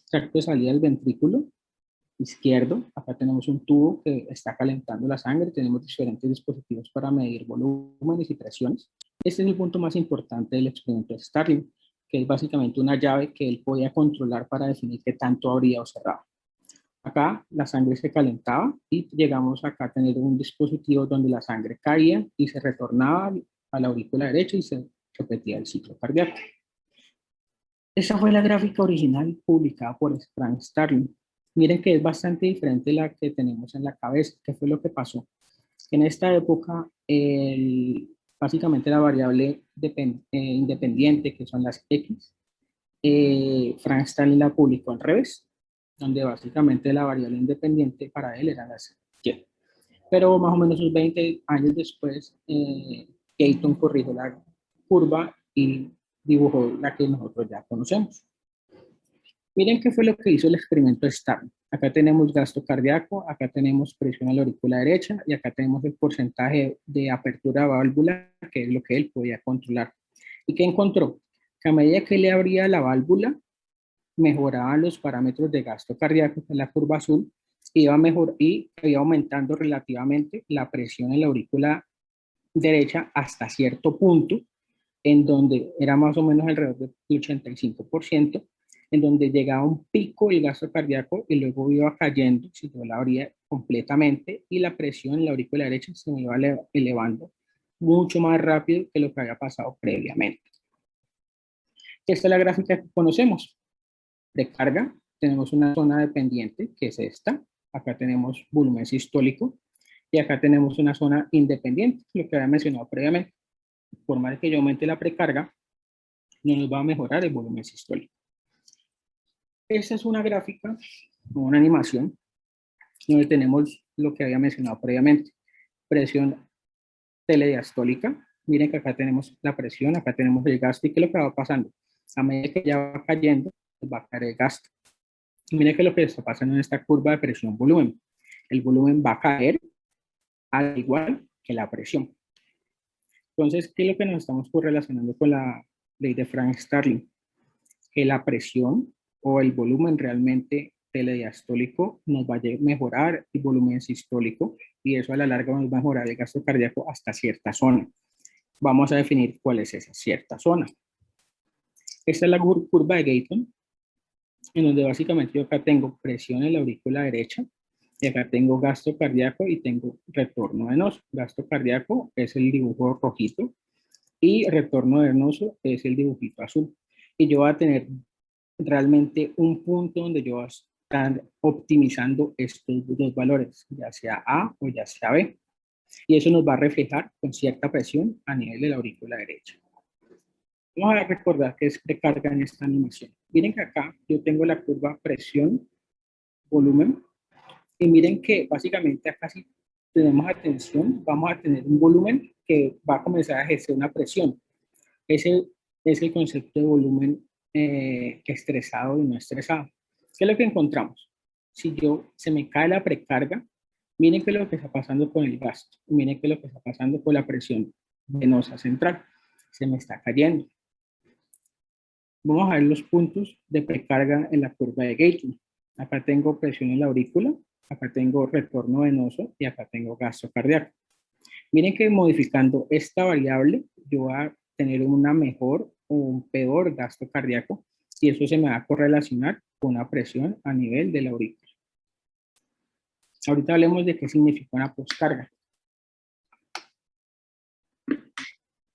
tracto de salida del ventrículo izquierdo. Acá tenemos un tubo que está calentando la sangre. Tenemos diferentes dispositivos para medir volúmenes y presiones. Este es el punto más importante del experimento de Starling, que es básicamente una llave que él podía controlar para definir qué tanto abría o cerraba. Acá la sangre se calentaba y llegamos acá a tener un dispositivo donde la sangre caía y se retornaba a la aurícula derecha y se repetía el ciclo cardíaco. Esa fue la gráfica original publicada por Frank Starling. Miren que es bastante diferente la que tenemos en la cabeza. ¿Qué fue lo que pasó? En esta época, básicamente la variable independiente, que son las X, Frank Starling la publicó al revés, donde básicamente la variable independiente para él era las Y. Pero más o menos unos 20 años después, Gayton corrigió la curva y dibujó la que nosotros ya conocemos. Miren qué fue lo que hizo el experimento de Starling. Acá tenemos gasto cardíaco, acá tenemos presión a la aurícula derecha y acá tenemos el porcentaje de apertura de válvula, que es lo que él podía controlar. ¿Y qué encontró? Que a medida que le abría la válvula, mejoraban los parámetros de gasto cardíaco, en la curva azul, iba mejor y iba aumentando relativamente la presión en la aurícula derecha hasta cierto punto, en donde era más o menos alrededor del 85%, en donde llegaba un pico el gasto cardíaco y luego iba cayendo, si yo la abría completamente, y la presión en la aurícula derecha se me iba elevando mucho más rápido que lo que había pasado previamente. Esta es la gráfica que conocemos. De carga, tenemos una zona dependiente, que es esta. Acá tenemos volumen sistólico. Y acá tenemos una zona independiente, lo que había mencionado previamente. Por más que yo aumente la precarga, no nos va a mejorar el volumen sistólico. Esta es una gráfica, una animación, donde tenemos lo que había mencionado previamente. Presión telediastólica. Miren que acá tenemos la presión, acá tenemos el gasto. ¿Y qué es lo que va pasando? A medida que ya va cayendo, va a caer el gasto. Y miren que lo que está pasando en esta curva de presión-volumen. El volumen va a caer al igual que la presión. Entonces, ¿qué es lo que nos estamos correlacionando con la ley de Frank Starling? Que la presión o el volumen realmente telediastólico nos va a mejorar el volumen sistólico y eso a la larga nos va a mejorar el gasto cardíaco hasta cierta zona. Vamos a definir cuál es esa cierta zona. Esta es la curva de Gayton, en donde básicamente yo acá tengo presión en la aurícula derecha y acá tengo gasto cardíaco y tengo retorno venoso. Gasto cardíaco es el dibujo rojito y retorno venoso es el dibujito azul. Y yo voy a tener realmente un punto donde yo voy a estar optimizando estos dos valores, ya sea A o ya sea B. Y eso nos va a reflejar con cierta presión a nivel de la aurícula derecha. Vamos a recordar que es precarga en esta animación. Miren que acá yo tengo la curva presión, volumen, y miren que básicamente acá si tenemos atención, vamos a tener un volumen que va a comenzar a ejercer una presión. Ese es el concepto de volumen estresado y no estresado. ¿Qué es lo que encontramos? Si se me cae la precarga, miren qué es lo que está pasando con el gasto, miren qué es lo que está pasando con la presión venosa central, se me está cayendo. Vamos a ver los puntos de precarga en la curva de Gayton. Acá tengo presión en la aurícula, acá tengo retorno venoso y acá tengo gasto cardíaco. Miren que modificando esta variable, yo voy a tener una mejor o un peor gasto cardíaco y eso se me va a correlacionar con una presión a nivel de la aurícula. Ahorita hablemos de qué significa una poscarga.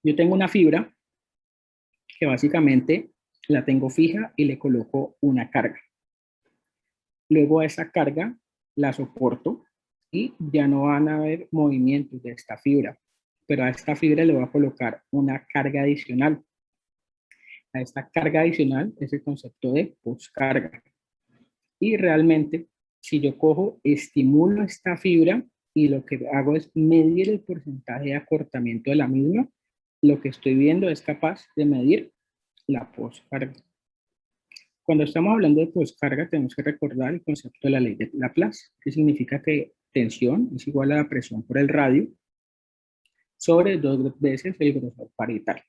Yo tengo una fibra que básicamente la tengo fija y le coloco una carga. Luego a esa carga la soporto y ya no van a haber movimientos de esta fibra, pero a esta fibra le voy a colocar una carga adicional. a esta carga adicional es el concepto de poscarga. Y realmente, si yo cojo, estimulo esta fibra y lo que hago es medir el porcentaje de acortamiento de la misma, lo que estoy viendo es capaz de medir la poscarga. Cuando estamos hablando de poscarga, tenemos que recordar el concepto de la ley de Laplace, que significa que tensión es igual a la presión por el radio sobre 2 veces el grosor parietal.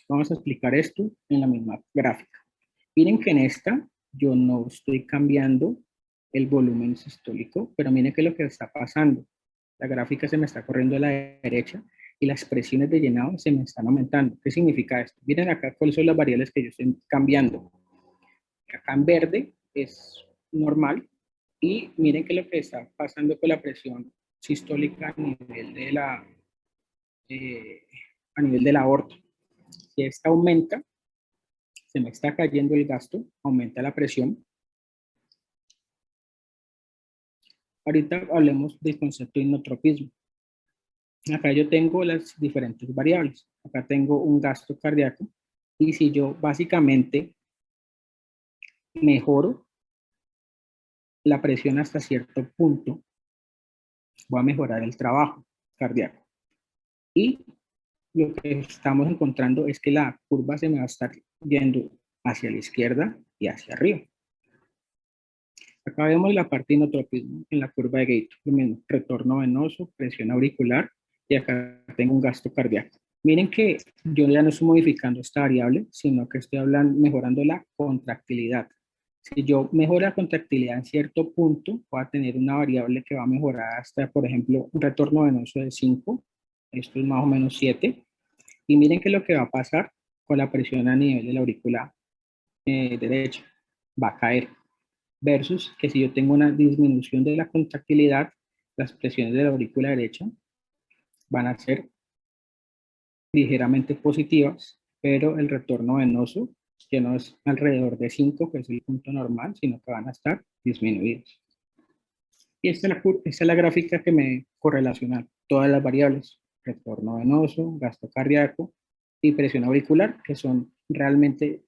Vamos a explicar esto en la misma gráfica. Miren que en esta yo no estoy cambiando el volumen sistólico, pero miren que lo que está pasando. La gráfica se me está corriendo a la derecha y las presiones de llenado se me están aumentando. ¿Qué significa esto? Miren acá cuáles son las variables que yo estoy cambiando. Acá en verde es normal y miren que lo que está pasando con la presión sistólica a nivel de la aorta. Si esta aumenta, se me está cayendo el gasto, aumenta la presión. Ahorita hablemos del concepto de inotropismo. Acá yo tengo las diferentes variables. Acá tengo un gasto cardíaco y si yo básicamente mejoro la presión hasta cierto punto, voy a mejorar el trabajo cardíaco. Y lo que estamos encontrando es que la curva se me va a estar yendo hacia la izquierda y hacia arriba. Acá vemos la parte de inotropismo en la curva de Gator, lo mismo, retorno venoso, presión auricular y acá tengo un gasto cardíaco. Miren que yo ya no estoy modificando esta variable, sino que estoy mejorando la contractilidad. Si yo mejoro la contractilidad en cierto punto, voy a tener una variable que va a mejorar hasta, por ejemplo, un retorno venoso de 5, esto es más o menos 7, y miren que lo que va a pasar con la presión a nivel de la aurícula derecha, va a caer, versus que si yo tengo una disminución de la contractilidad, las presiones de la aurícula derecha van a ser ligeramente positivas, pero el retorno venoso, que no es alrededor de 5, que es el punto normal, sino que van a estar disminuidos. Y esta es la gráfica que me correlaciona todas las variables, retorno venoso, gasto cardíaco y presión auricular, que son realmente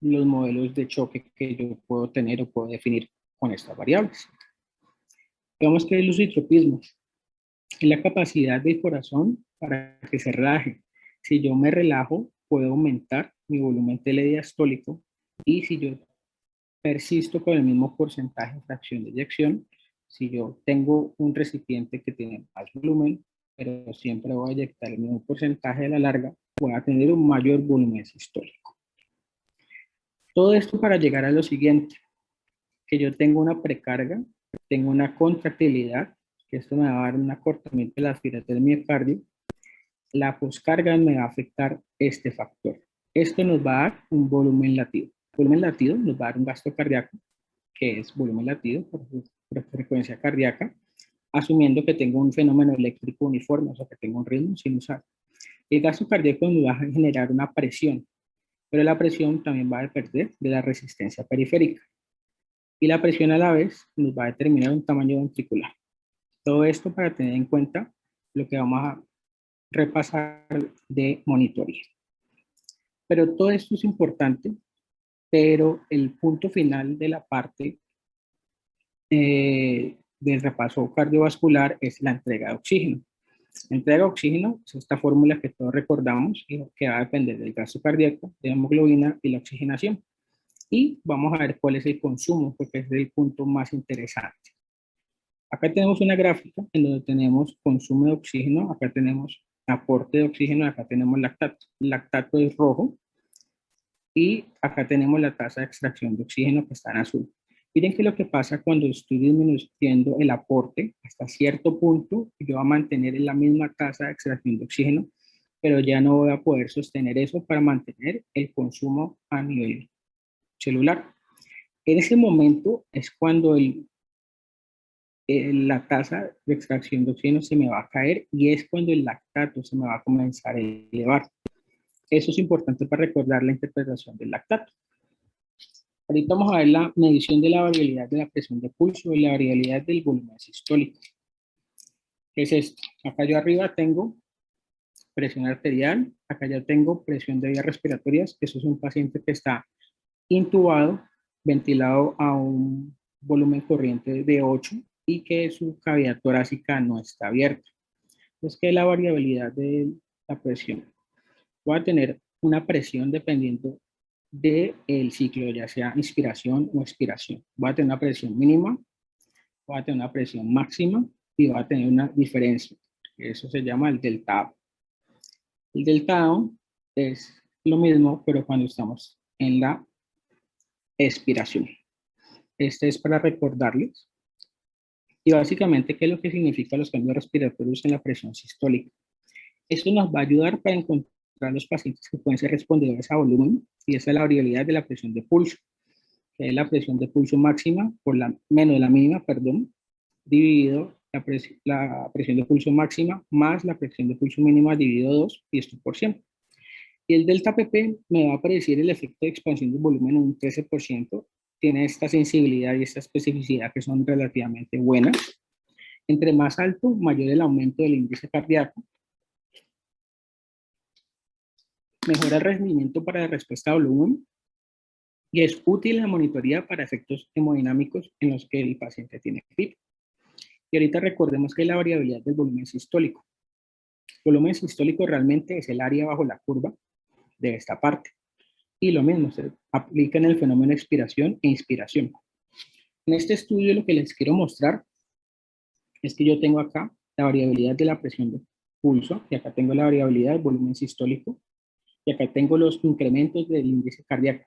los modelos de choque que yo puedo tener o puedo definir con estas variables. Veamos que es los isotropismos. Es la capacidad del corazón para que se relaje. Si yo me relajo, puedo aumentar mi volumen telediastólico y si yo persisto con el mismo porcentaje de fracción de eyección, si yo tengo un recipiente que tiene más volumen, pero siempre voy a eyectar el mismo porcentaje a la larga, voy a tener un mayor volumen sistólico. Todo esto para llegar a lo siguiente, que yo tengo una precarga, tengo una contractilidad, que esto me va a dar un acortamiento de las fibras del miocardio. La poscarga me va a afectar este factor. Esto nos va a dar un volumen latido. Volumen latido nos va a dar un gasto cardíaco, que es volumen latido por frecuencia cardíaca, asumiendo que tengo un fenómeno eléctrico uniforme, o sea, que tengo un ritmo sinusal. El gasto cardíaco nos va a generar una presión, pero la presión también va a depender de la resistencia periférica. Y la presión a la vez nos va a determinar un tamaño ventricular. Todo esto para tener en cuenta lo que vamos a repasar de monitoreo. Pero todo esto es importante, pero el punto final de la parte del repaso cardiovascular es la entrega de oxígeno. La entrega de oxígeno es esta fórmula que todos recordamos y que va a depender del gasto cardíaco, de la hemoglobina y la oxigenación. Y vamos a ver cuál es el consumo, porque es el punto más interesante. Acá tenemos una gráfica en donde tenemos consumo de oxígeno, acá tenemos aporte de oxígeno, acá tenemos lactato. Lactato es rojo y acá tenemos la tasa de extracción de oxígeno que está en azul. Miren que lo que pasa cuando estoy disminuyendo el aporte hasta cierto punto, yo voy a mantener la misma tasa de extracción de oxígeno, pero ya no voy a poder sostener eso para mantener el consumo a nivel celular. En ese momento es cuando la tasa de extracción de oxígeno se me va a caer y es cuando el lactato se me va a comenzar a elevar. Eso es importante para recordar la interpretación del lactato. Ahorita vamos a ver la medición de la variabilidad de la presión de pulso y la variabilidad del volumen sistólico. ¿Qué es esto? Acá yo arriba tengo presión arterial, acá ya tengo presión de vías respiratorias, eso es un paciente que está intubado, ventilado a un volumen corriente de 8 y que su cavidad torácica no está abierta. Es que la variabilidad de la presión, voy a tener una presión dependiendo del ciclo, ya sea inspiración o expiración. Voy a tener una presión mínima, voy a tener una presión máxima y voy a tener una diferencia. Eso se llama el delta. El delta es lo mismo, pero cuando estamos en la expiración. Este es para recordarles. Y básicamente, ¿qué es lo que significa los cambios respiratorios en la presión sistólica? Esto nos va a ayudar para encontrar los pacientes que pueden ser respondedores a volumen, y esa es la variabilidad de la presión de pulso, que es la presión de pulso máxima por la menos la mínima, perdón, dividido la presión de pulso máxima más la presión de pulso mínima dividido 2, y esto por 100. Y el delta PP me va a predecir el efecto de expansión del volumen en un 13%. Tiene esta sensibilidad y esta especificidad que son relativamente buenas. Entre más alto, mayor el aumento del índice cardíaco. Mejora el rendimiento para la respuesta a volumen. Y es útil la monitoría para efectos hemodinámicos en los que el paciente tiene PIP. Y ahorita recordemos que la variabilidad del volumen sistólico. El volumen sistólico realmente es el área bajo la curva de esta parte. Y lo mismo se aplica en el fenómeno de expiración e inspiración. En este estudio lo que les quiero mostrar es que yo tengo acá la variabilidad de la presión de pulso, y acá tengo la variabilidad del volumen sistólico, y acá tengo los incrementos del índice cardíaco.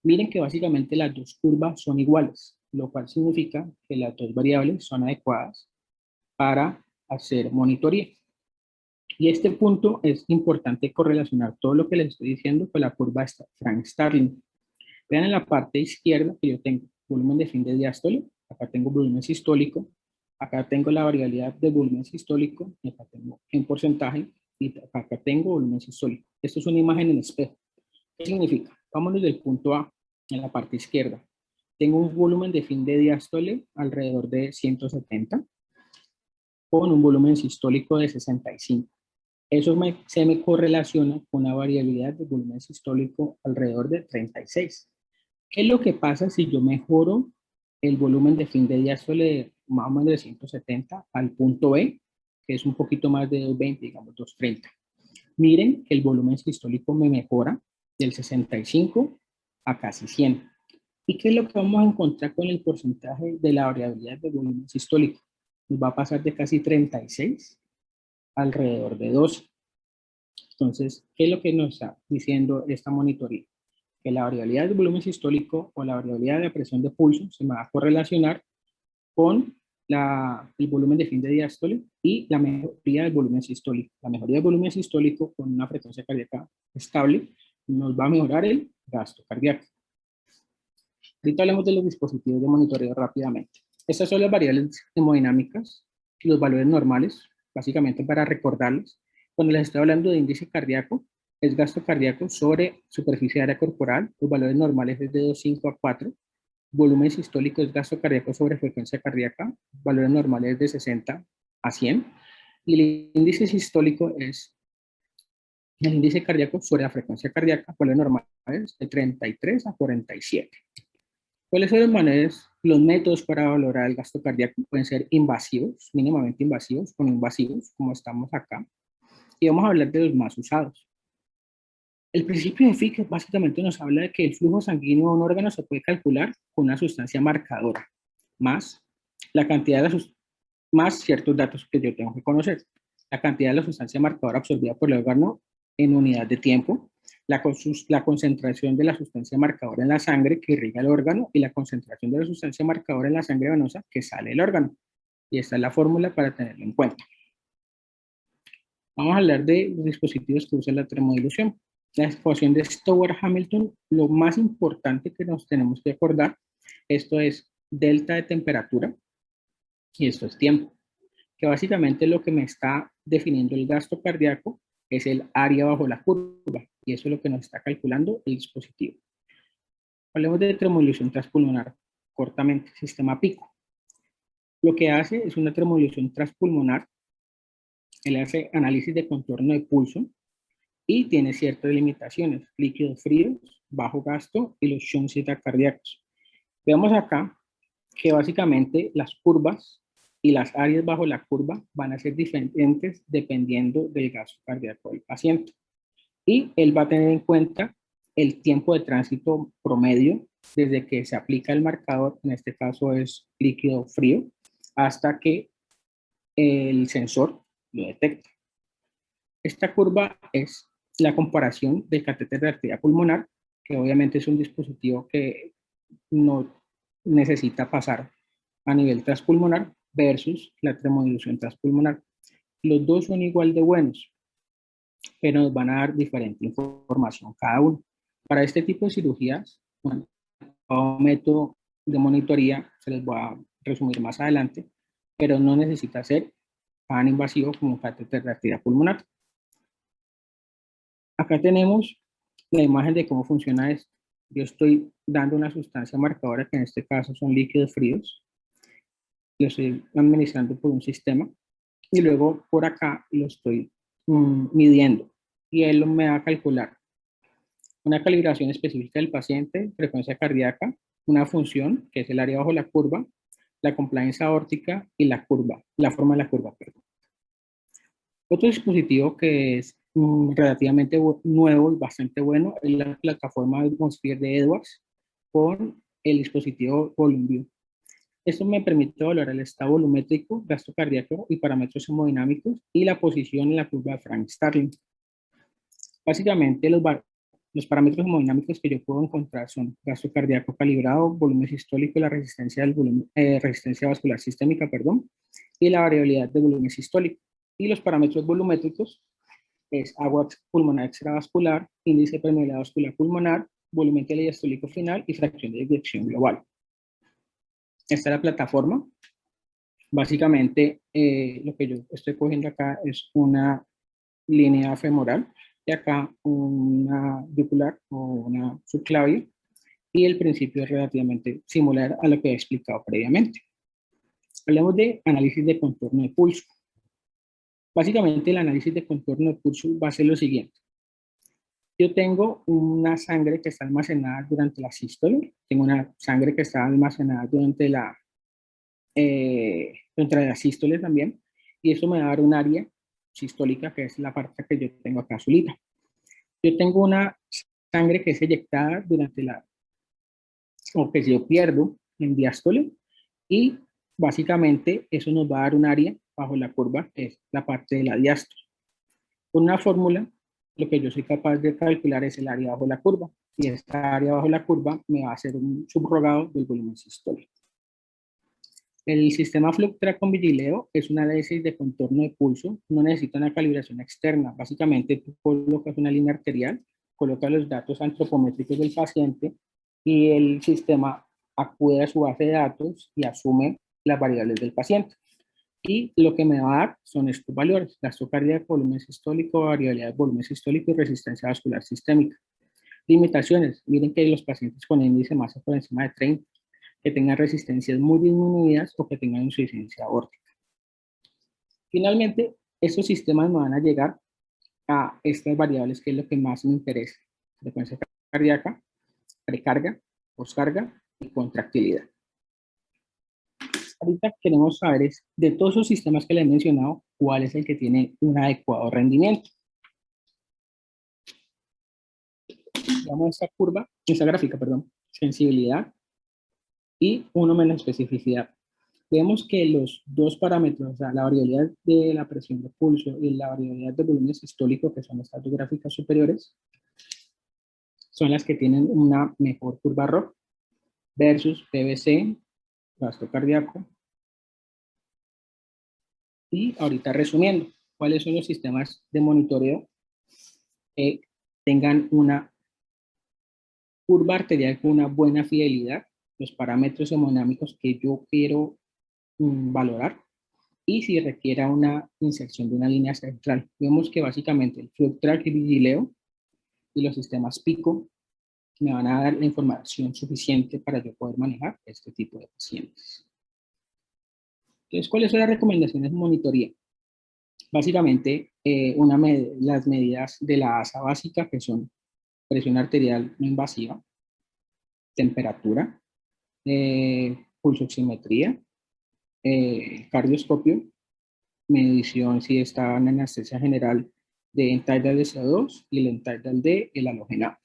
Miren que básicamente las dos curvas son iguales, lo cual significa que las dos variables son adecuadas para hacer monitoría. Y este punto es importante correlacionar todo lo que les estoy diciendo con la curva Frank-Starling. Vean en la parte izquierda que yo tengo volumen de fin de diástole, acá tengo volumen sistólico, acá tengo la variabilidad del volumen sistólico, y acá tengo en porcentaje, y acá tengo volumen sistólico. Esto es una imagen en espejo. ¿Qué significa? Vámonos del punto A, en la parte izquierda. Tengo un volumen de fin de diástole alrededor de 170, con un volumen sistólico de 65. Eso se me correlaciona con una variabilidad del volumen sistólico alrededor de 36. ¿Qué es lo que pasa si yo mejoro el volumen de fin de diástole de más o menos de 170 al punto B, que es un poquito más de 220, digamos 230? Miren que el volumen sistólico me mejora del 65 a casi 100. ¿Y qué es lo que vamos a encontrar con el porcentaje de la variabilidad del volumen sistólico? Nos va a pasar de casi 36 alrededor de 12. Entonces, ¿qué es lo que nos está diciendo esta monitoría? Que la variabilidad del volumen sistólico o la variabilidad de la presión de pulso se me va a correlacionar con el volumen de fin de diástole y la mejoría del volumen sistólico. La mejoría del volumen sistólico con una frecuencia cardíaca estable nos va a mejorar el gasto cardíaco. Ahorita hablamos de los dispositivos de monitoreo rápidamente. Estas son las variables hemodinámicas, los valores normales, básicamente para recordarles. Cuando les estoy hablando de índice cardíaco, es gasto cardíaco sobre superficie área corporal, los valores normales es de 2,5 a 4. Volumen sistólico es gasto cardíaco sobre frecuencia cardíaca, valores normales de 60 a 100. Y el índice sistólico es el índice cardíaco sobre la frecuencia cardíaca, valores normales de 33 a 47. ¿Cuáles son los métodos para valorar el gasto cardíaco? Pueden ser invasivos, mínimamente invasivos, o no invasivos, como estamos acá. Y vamos a hablar de los más usados. El principio de Fick básicamente nos habla de que el flujo sanguíneo de un órgano se puede calcular con una sustancia marcadora, más la cantidad de más ciertos datos que yo tengo que conocer. La cantidad de la sustancia marcadora absorbida por el órgano en unidad de tiempo, la concentración de la sustancia marcadora en la sangre que irriga el órgano y la concentración de la sustancia marcadora en la sangre venosa que sale del órgano. Y esta es la fórmula para tenerlo en cuenta. Vamos a hablar de los dispositivos que usan la termodilución. La ecuación de Stowart-Hamilton, lo más importante que nos tenemos que acordar, esto es delta de temperatura y esto es tiempo, que básicamente lo que me está definiendo el gasto cardíaco es el área bajo la curva, y eso es lo que nos está calculando el dispositivo. Hablemos de termodilución transpulmonar cortamente, sistema PICO. Lo que hace es una termodilución transpulmonar Él hace análisis de contorno de pulso y tiene ciertas limitaciones, líquidos fríos, bajo gasto y los shunts cardíacos. Veamos acá que básicamente las curvas y las áreas bajo la curva van a ser diferentes dependiendo del gasto cardíaco del paciente. Y él va a tener en cuenta el tiempo de tránsito promedio desde que se aplica el marcador, en este caso es líquido frío, hasta que el sensor lo detecta. Esta curva es la comparación del catéter de arteria pulmonar, que obviamente es un dispositivo que no necesita pasar a nivel transpulmonar versus la tremodilución transpulmonar. Los dos son igual de buenos, pero nos van a dar diferente información cada uno. Para este tipo de cirugías, bueno, un método de monitoría se les voy a resumir más adelante, pero no necesita ser tan invasivo como un catéter de arteria pulmonar. Acá tenemos la imagen de cómo funciona esto. Yo estoy dando una sustancia marcadora, que en este caso son líquidos fríos. Lo estoy administrando por un sistema y luego por acá lo estoy midiendo. Y él me va a calcular una calibración específica del paciente, frecuencia cardíaca, una función, que es el área bajo la curva, la compliance aórtica y la curva, la forma de la curva, perdón. Otro dispositivo que es relativamente nuevo y bastante bueno es la plataforma Atmosphere de Edwards con el dispositivo VolumeView. Esto me permite evaluar el estado volumétrico, gasto cardíaco y parámetros hemodinámicos y la posición en la curva de Frank-Starling. Básicamente los parámetros hemodinámicos que yo puedo encontrar son gasto cardíaco calibrado, volumen sistólico, la resistencia, resistencia vascular sistémica, perdón, y la variabilidad de volumen sistólico. Y los parámetros volumétricos es agua pulmonar extravascular, índice de permeabilidad vascular pulmonar, volumen diastólico final y fracción de eyección global. Esta es la plataforma. Básicamente, lo que yo estoy cogiendo acá es una línea femoral y acá una yugular o una subclavia, y el principio es relativamente similar a lo que he explicado previamente. Hablemos de análisis de contorno de pulso. Básicamente el análisis de contorno de pulso va a ser lo siguiente. Yo tengo una sangre que está almacenada durante la sístole, tengo una sangre que está almacenada durante la sístole también, y eso me va a dar un área sistólica, que es la parte que yo tengo acá azulita. Yo tengo una sangre que es eyectada durante o que yo pierdo en diástole, y básicamente eso nos va a dar un área bajo la curva, que es la parte de la diástole. Con una fórmula, lo que yo soy capaz de calcular es el área bajo la curva, y esta área bajo la curva me va a hacer un subrogado del volumen sistólico. El sistema FluxTrack con Vigileo es un análisis de contorno de pulso, no necesita una calibración externa. Básicamente tú colocas una línea arterial, colocas los datos antropométricos del paciente y el sistema acude a su base de datos y asume las variables del paciente. Y lo que me va a dar son estos valores: gasto cardíaco, volumen sistólico, variabilidad de volumen sistólico y resistencia vascular sistémica. Limitaciones: miren que los pacientes con índice de masa por encima de 30, que tengan resistencias muy disminuidas o que tengan insuficiencia aórtica. Finalmente, estos sistemas me van a llegar a estas variables, que es lo que más me interesa: frecuencia cardíaca, precarga, poscarga y contractilidad. Ahorita queremos saber es, de todos esos sistemas que les he mencionado, cuál es el que tiene un adecuado rendimiento. Veamos esta curva, esta gráfica, perdón, sensibilidad y uno menos especificidad. Vemos que los dos parámetros, o sea, la variabilidad de la presión de pulso y la variabilidad de volumen sistólico, que son estas dos gráficas superiores, son las que tienen una mejor curva ROC versus PVC, gasto cardíaco. Y ahorita resumiendo, ¿cuáles son los sistemas de monitoreo que tengan una curva arterial con una buena fidelidad, los parámetros hemodinámicos que yo quiero valorar, y si requiera una inserción de una línea central? Vemos que básicamente el FluxTrack y Vigileo y los sistemas PICO me van a dar la información suficiente para yo poder manejar este tipo de pacientes. Entonces, ¿cuáles son las recomendaciones de monitoría? Básicamente, las medidas de la ASA básica, que son presión arterial no invasiva, temperatura, pulsoximetría, cardioscopio, medición si está en anestesia general de Entitled de CO2 y el Entitled de el halogenado.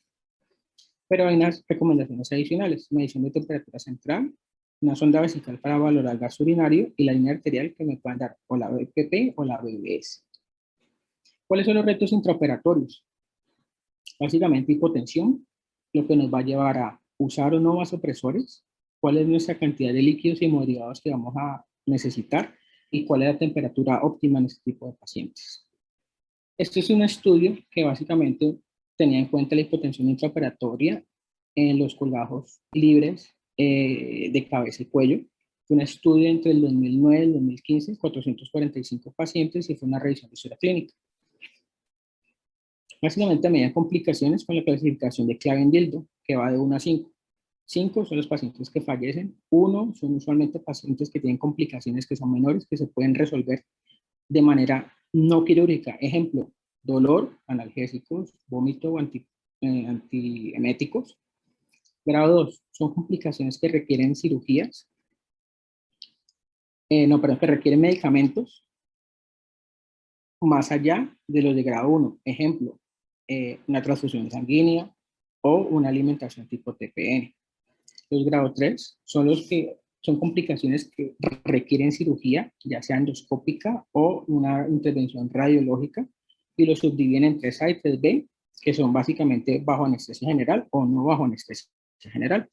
Pero hay unas recomendaciones adicionales: medición de temperatura central, una sonda vesical para valorar el gas urinario y la línea arterial que me puedan dar o la BPP o la BBS. ¿Cuáles son los retos intraoperatorios? Básicamente hipotensión, lo que nos va a llevar a usar o no vasopresores, cuál es nuestra cantidad de líquidos y hemoderivados que vamos a necesitar y cuál es la temperatura óptima en este tipo de pacientes. Este es un estudio que básicamente tenía en cuenta la hipotensión intraoperatoria en los colgajos libres de cabeza y cuello. Fue un estudio entre el 2009 y el 2015, 445 pacientes, y fue una revisión de historia clínica. Básicamente medían complicaciones con la clasificación de Klagen-Dildo, que va de 1 a 5. 5 son los pacientes que fallecen, 1 son usualmente pacientes que tienen complicaciones que son menores, que se pueden resolver de manera no quirúrgica. Ejemplo, dolor, analgésicos, vómito, antieméticos. Grado 2 son complicaciones que requieren cirugías, que requieren medicamentos más allá de los de grado 1. Ejemplo, una transfusión sanguínea o una alimentación tipo TPN. Los grado 3 son los que son complicaciones que requieren cirugía, ya sea endoscópica o una intervención radiológica, y los subdividen en 3A y 3B, que son básicamente bajo anestesia general o no bajo anestesia general.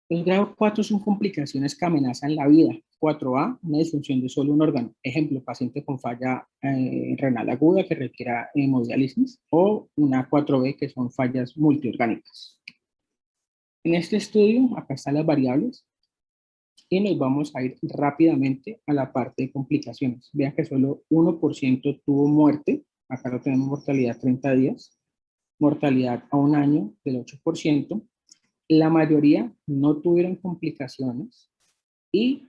Los grado 4 son complicaciones que amenazan la vida. 4A, una disfunción de solo un órgano. Ejemplo, paciente con falla renal aguda que requiera hemodiálisis, o una 4B, que son fallas multiorgánicas. En este estudio, acá están las variables, y nos vamos a ir rápidamente a la parte de complicaciones. Vean que solo 1% tuvo muerte, acá lo tenemos: mortalidad 30 días, mortalidad a 1 año del 8%, la mayoría no tuvieron complicaciones y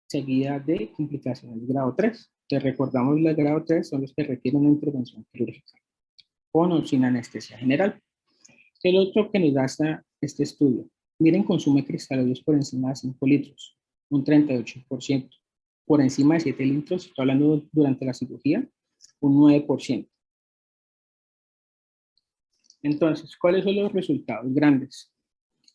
seguida de complicaciones grado 3. Te recordamos, los grado 3 son los que requieren una intervención quirúrgica, con o sin anestesia general. El otro que nos da este estudio: miren, consume cristaloides por encima de 5 litros, un 38%. Por encima de 7 litros, estoy hablando durante la cirugía, un 9%. Entonces, ¿cuáles son los resultados grandes?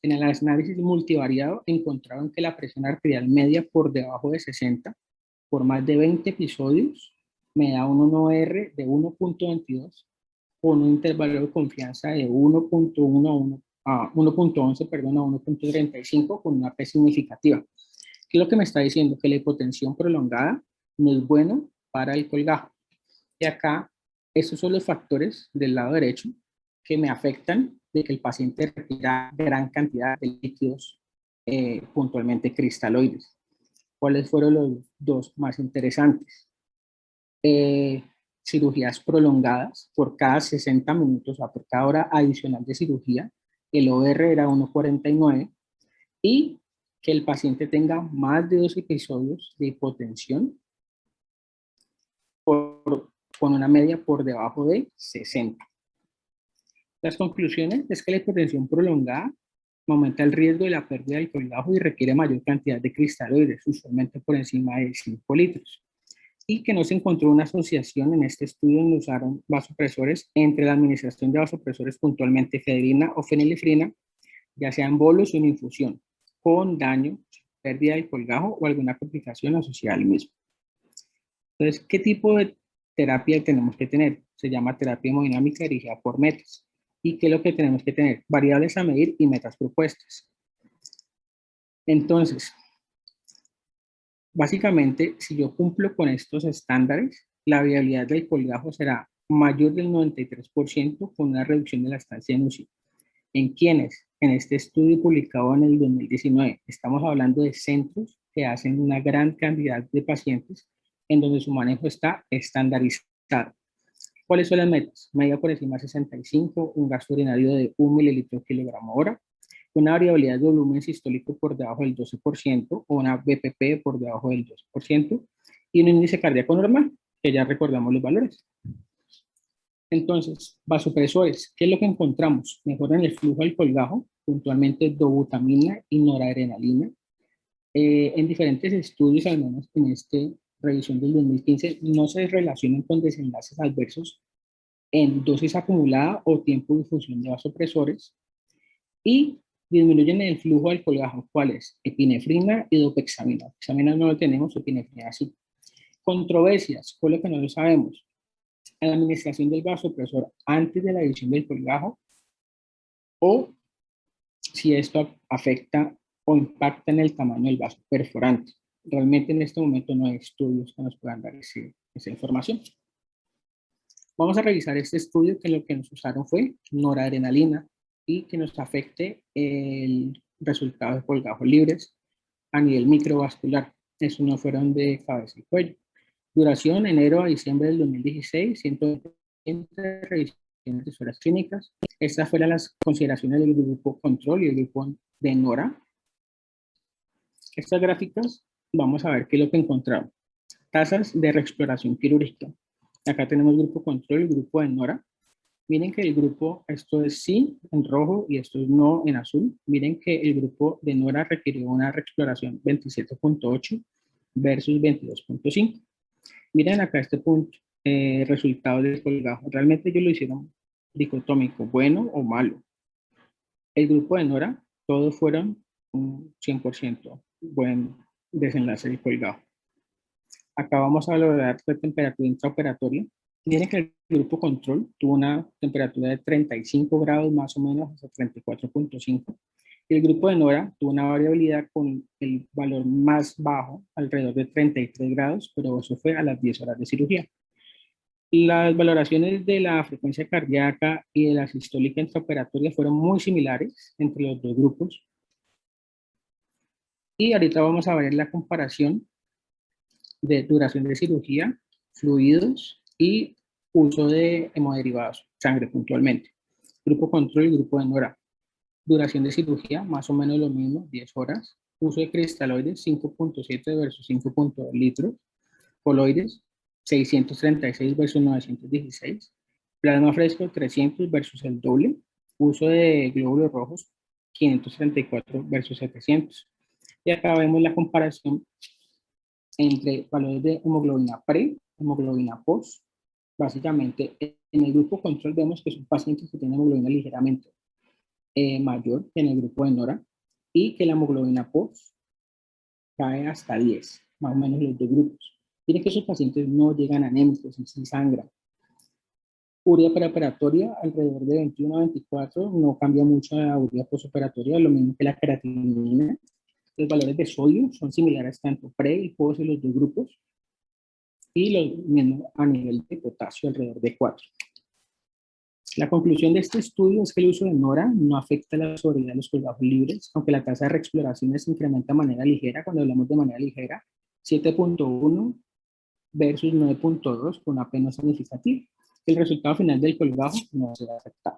En el análisis multivariado encontraron que la presión arterial media por debajo de 60 por más de 20 episodios me da un 1R de 1.22 con un intervalo de confianza de 1.11 a 1.35 con una P significativa. ¿Qué es lo que me está diciendo? Que la hipotensión prolongada no es bueno para el colgajo. Y acá, estos son los factores del lado derecho que me afectan de que el paciente requiera gran cantidad de líquidos, puntualmente cristaloides. ¿Cuáles fueron los dos más interesantes? Cirugías prolongadas por cada 60 minutos, o sea, por cada hora adicional de cirugía, el OR era 1.49, y que el paciente tenga más de 2 episodios de hipotensión con una media por debajo de 60. Las conclusiones es que la hipotensión prolongada aumenta el riesgo de la pérdida del colgajo y requiere mayor cantidad de cristaloides, usualmente por encima de 5 litros. Y que no se encontró una asociación en este estudio donde usaron vasopresores entre la administración de vasopresores, puntualmente efedrina o fenilefrina, ya sea en bolos o en infusión, con daño, pérdida del colgajo o alguna complicación asociada al mismo. Entonces, ¿qué tipo de terapia tenemos que tener? Se llama terapia hemodinámica dirigida por metas. ¿Y qué es lo que tenemos que tener? Variables a medir y metas propuestas. Entonces, básicamente, si yo cumplo con estos estándares, la viabilidad del colgajo será mayor del 93% con una reducción de la estancia en UCI. ¿En quiénes? En este estudio publicado en el 2019. Estamos hablando de centros que hacen una gran cantidad de pacientes en donde su manejo está estandarizado. ¿Cuáles son las metas? Medida por encima de 65, un gasto urinario de 1 mililitro kilogramo hora, una variabilidad de volumen sistólico por debajo del 12% o una BPP por debajo del 12% y un índice cardíaco normal. que ya recordamos los valores. Entonces, vasopresores, ¿qué es lo que encontramos? Mejoran el flujo del colgajo, puntualmente dobutamina y noradrenalina. En diferentes estudios, al menos en esta revisión del 2015, no se relacionan con desenlaces adversos en dosis acumulada o tiempo de infusión de vasopresores y disminuyen el flujo del colgajo, ¿cuáles? Epinefrina y dopexamina. Dopexamina no lo tenemos, epinefrina sí. Controversias, ¿cuál es lo que no lo sabemos? A la administración del vasopresor antes de la edición del colgajo o si esto afecta o impacta en el tamaño del vaso perforante. Realmente en este momento no hay estudios que nos puedan dar esa información. Vamos a revisar este estudio que lo que nos usaron fue noradrenalina y que nos afecte el resultado de colgajos libres a nivel microvascular. Esos no fueron de cabeza y cuello. Duración enero a diciembre del 2016, 120 revisiones de historias clínicas. Estas fueron las consideraciones del grupo control y el grupo de NORA. Estas gráficas, vamos a ver qué es lo que encontramos. Tasas de reexploración quirúrgica. Acá tenemos grupo control y grupo de NORA. Miren que el grupo, esto es sí en rojo y esto es no en azul. Miren que el grupo de NORA requirió una reexploración 27.8 versus 22.5. Miren acá este punto, resultados del colgajo. Realmente ellos lo hicieron dicotómico, bueno o malo. El grupo de NORA, todos fueron un 100% buen desenlace del colgajo. Acá vamos a valorar la temperatura intraoperatoria. Miren que el grupo control tuvo una temperatura de 35 grados más o menos hasta 34.5. Y el grupo de NORA tuvo una variabilidad con el valor más bajo, alrededor de 33 grados, pero eso fue a las 10 horas de cirugía. Las valoraciones de la frecuencia cardíaca y de la sistólica intraoperatoria fueron muy similares entre los dos grupos. Y ahorita vamos a ver la comparación de duración de cirugía, fluidos y uso de hemoderivados, sangre puntualmente. Grupo control y grupo de NORA. Duración de cirugía, más o menos lo mismo, 10 horas. Uso de cristaloides, 5.7 versus 5.2 litros. Coloides, 636 versus 916. Plasma fresco, 300 versus el doble. Uso de glóbulos rojos, 534 versus 700. Y acá vemos la comparación entre valores de hemoglobina pre, hemoglobina post. Básicamente, en el grupo control vemos que son pacientes que tienen hemoglobina ligeramente mayor que en el grupo de NORA y que la hemoglobina post cae hasta 10, más o menos los dos grupos. Miren que esos pacientes no llegan anémicos y sí sangran. Urea preoperatoria alrededor de 21 a 24, no cambia mucho la urea postoperatoria, lo mismo que la creatinina. Los valores de sodio son similares tanto pre y post en los dos grupos y los mismos a nivel de potasio alrededor de 4. La conclusión de este estudio es que el uso de NORA no afecta la sobriedad de los colgajos libres, aunque la tasa de reexploraciones se incrementa de manera ligera. Cuando hablamos de manera ligera, 7.1 versus 9.2 con una pena significativa. El resultado final del colgajo no será afectado.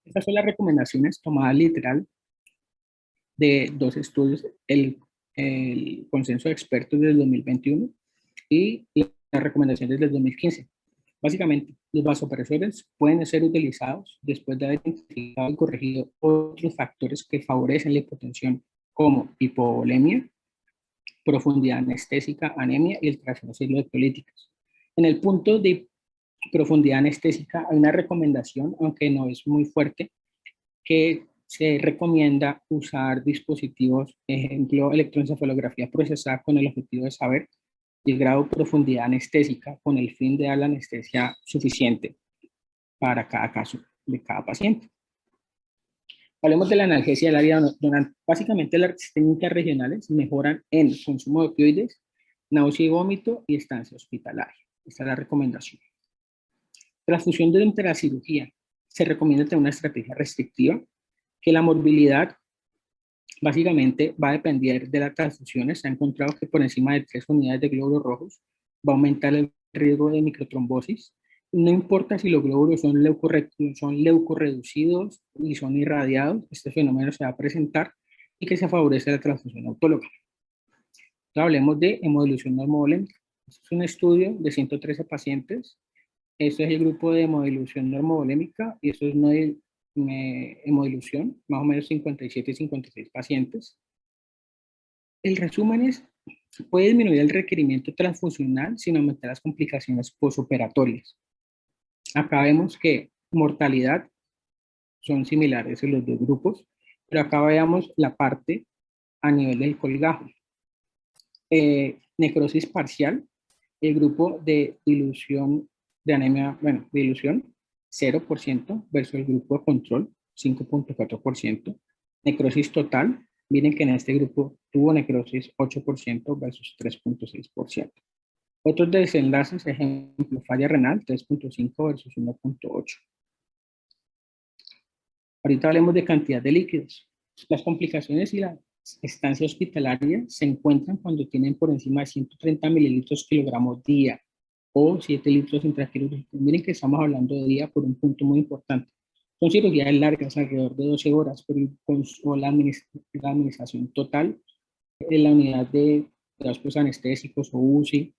Estas son las recomendaciones tomadas literal de dos estudios, el consenso de expertos del 2021 y las recomendaciones del 2015. Básicamente, los vasopresores pueden ser utilizados después de haber identificado y corregido otros factores que favorecen la hipotensión, como hipovolemia, profundidad anestésica, anemia y alteración de ciclo electrolíticas. En el punto de profundidad anestésica hay una recomendación, aunque no es muy fuerte, que se recomienda usar dispositivos, ejemplo, electroencefalografía procesada con el objetivo de saber el grado de profundidad anestésica con el fin de dar la anestesia suficiente para cada caso de cada paciente. Hablemos de la analgesia del área donante. Básicamente las técnicas regionales mejoran en el consumo de opioides, náusea y vómito y estancia hospitalaria. Esta es la recomendación. Transfusión durante la cirugía. Se recomienda tener una estrategia restrictiva, que la morbilidad básicamente va a depender de las transfusiones. Se ha encontrado que por encima de 3 unidades de glóbulos rojos va a aumentar el riesgo de microtrombosis. No importa si los glóbulos son leucorreducidos y son irradiados, este fenómeno se va a presentar y que se favorece la transfusión autóloga. Hablemos de hemodilución normovolémica. Este es un estudio de 113 pacientes. Este es el grupo de hemodilución normovolémica y esto es una hemodilución, más o menos 57 y 56 pacientes. El resumen es, puede disminuir el requerimiento transfusional sin aumentar las complicaciones posoperatorias. Acá vemos que mortalidad son similares en los dos grupos, pero acá veamos la parte a nivel del colgajo. Necrosis parcial, el grupo de dilución de anemia, bueno, dilución 0% versus el grupo de control 5.4%. Necrosis total, miren que en este grupo tuvo necrosis 8% versus 3.6%. Otros desenlaces, ejemplo, falla renal 3.5 versus 1.8. Ahorita hablemos de cantidad de líquidos. Las complicaciones y la estancia hospitalaria se encuentran cuando tienen por encima de 130 mililitros kilogramos día o 7 litros intraquirúrgicos. Miren que estamos hablando de día por un punto muy importante. Son cirugías largas, alrededor de 12 horas, pero con la administración total en la unidad de cuidados anestésicos o UCI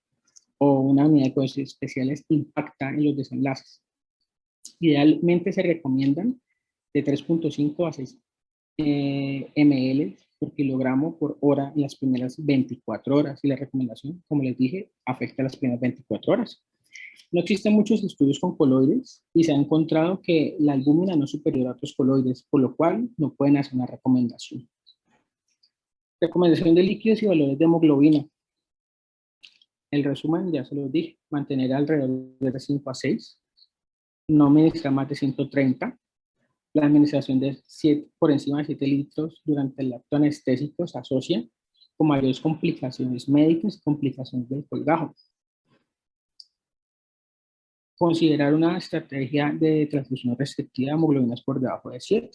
o una unidad de cuidados especiales impacta en los desenlaces. Idealmente se recomiendan de 3.5 a 6 ml por kilogramo por hora en las primeras 24 horas. Y la recomendación, como les dije, afecta a las primeras 24 horas. No existen muchos estudios con coloides y se ha encontrado que la albúmina no es superior a otros coloides, por lo cual no pueden hacer una recomendación. Recomendación de líquidos y valores de hemoglobina. El resumen ya se los dije, mantener alrededor de 5 a 6, no administrar más de 130, la administración de por encima de 7 litros durante el acto anestésico se asocia con mayores complicaciones médicas y complicaciones del colgajo. Considerar una estrategia de transfusión restrictiva de hemoglobinas por debajo de 7.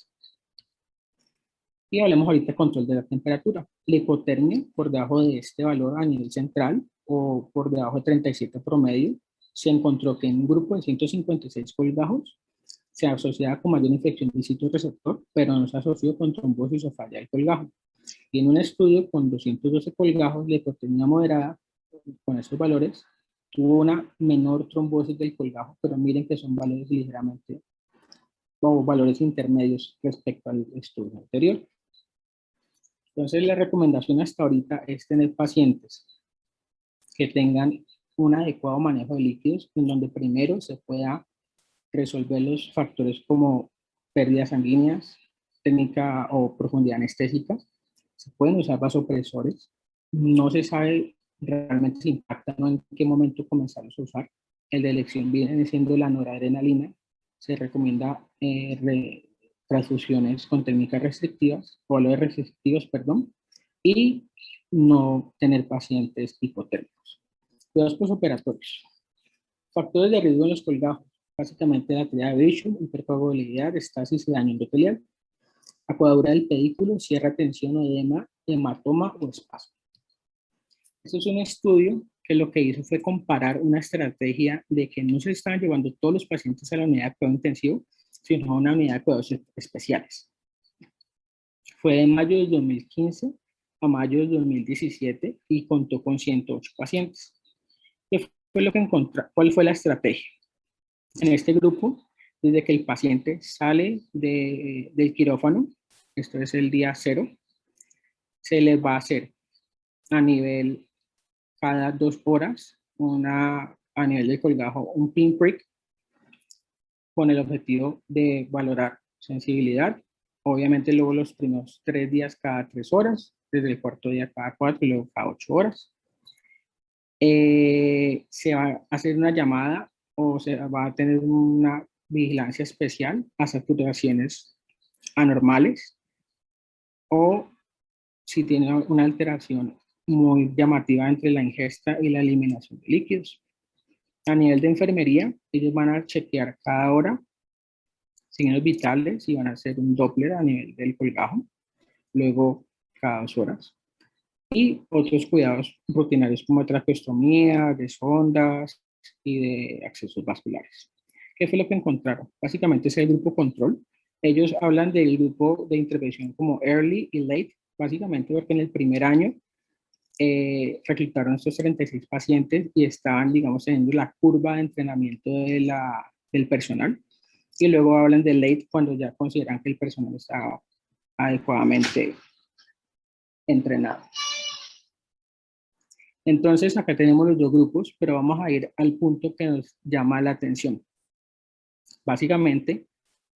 Y hablemos ahorita de control de la temperatura. La hipotermia por debajo de este valor a nivel central o por debajo de 37 promedio, se encontró que en un grupo de 156 colgajos se asociaba con mayor infección del sitio receptor, pero no se asoció con trombosis o falla del colgajo. Y en un estudio con 212 colgajos, la hipotermia moderada, con estos valores, tuvo una menor trombosis del colgajo, pero miren que son valores ligeramente, o valores intermedios respecto al estudio anterior. Entonces, la recomendación hasta ahorita es tener pacientes que tengan un adecuado manejo de líquidos, en donde primero se pueda resolver los factores como pérdidas sanguíneas, técnica o profundidad anestésica. Se pueden usar vasopresores. No se sabe realmente si impactan o en qué momento comenzarlos a usar. El de elección viene siendo la noradrenalina. Se recomienda transfusiones con técnicas restrictivas, o valores restrictivos, perdón, y no tener pacientes hipotérmicos. Cuidados posoperatorios. Factores de riesgo en los colgajos. Básicamente la tríada de Bishop, hipercoagulabilidad, estasis y daño endotelial, acuadura del pedículo, cierre, tensión, edema, hematoma o espasmo. Este es un estudio que lo que hizo fue comparar una estrategia de que no se estaban llevando todos los pacientes a la unidad de cuidado intensivo, sino a una unidad de cuidados especiales. Fue de mayo de 2015 a mayo de 2017 y contó con 108 pacientes. ¿Qué fue lo que encontró? ¿Cuál fue la estrategia? En este grupo, desde que el paciente sale del quirófano, esto es el día 0, se les va a hacer a nivel cada 2 horas, a nivel del colgajo, un pinprick con el objetivo de valorar sensibilidad. Obviamente luego los primeros 3 días cada 3 horas, desde el cuarto día cada 4 y luego cada 8 horas. Se va a hacer una llamada o se va a tener una vigilancia especial a saturaciones anormales o si tiene una alteración muy llamativa entre la ingesta y la eliminación de líquidos. A nivel de enfermería, ellos van a chequear cada hora signos vitales y van a hacer un Doppler a nivel del colgajo, luego cada 2 horas. Y otros cuidados rutinarios como traqueostomía, de sondas y de accesos vasculares. ¿Qué fue lo que encontraron? Básicamente es el grupo control. Ellos hablan del grupo de intervención como early y late, básicamente porque en el primer año reclutaron estos 36 pacientes y estaban, digamos, teniendo la curva de entrenamiento del personal. Y luego hablan de late cuando ya consideran que el personal está adecuadamente entrenado. Entonces, acá tenemos los dos grupos, pero vamos a ir al punto que nos llama la atención. Básicamente,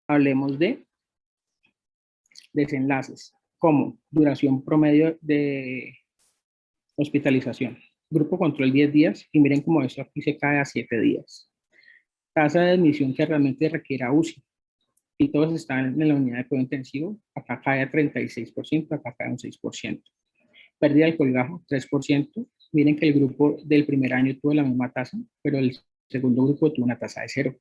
hablemos de desenlaces, como duración promedio de hospitalización. Grupo control 10 días, y miren cómo esto aquí se cae a 7 días. Tasa de admisión que realmente requiera UCI, y todos están en la unidad de cuidado intensivo, acá cae a 36%, acá cae a un 6%. Pérdida del colgajo, 3%. Miren que el grupo del primer año tuvo la misma tasa, pero el segundo grupo tuvo una tasa de 0.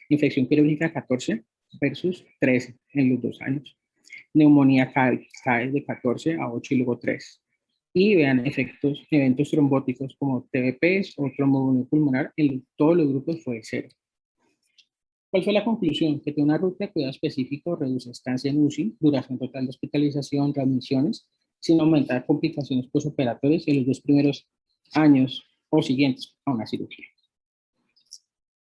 Infección quirúrgica, 14 versus 13 en los 2 años. Neumonía cae de 14 a 8 y luego 3. Y vean eventos trombóticos como TBPs o tromboembolia pulmonar, en todos los grupos fue 0. ¿Cuál fue la conclusión? Que una ruta de cuidado específico reduce estancia en UCI, duración total de hospitalización, readmisiones, sin aumentar complicaciones postoperatorias en los 2 primeros años o siguientes a una cirugía.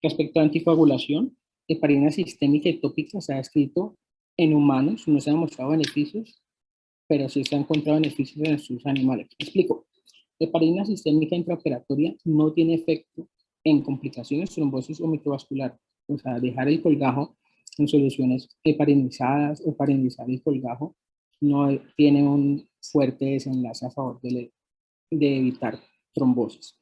Respecto a anticoagulación, heparina sistémica y tópica se ha descrito en humanos, no se han mostrado beneficios, pero sí se han encontrado beneficios en sus animales. Explico. Heparina sistémica intraoperatoria no tiene efecto en complicaciones, trombosis o microvascular. O sea, dejar el colgajo en soluciones heparinizadas o parinizar el colgajo no tiene un fuerte desenlace a favor de evitar trombosis.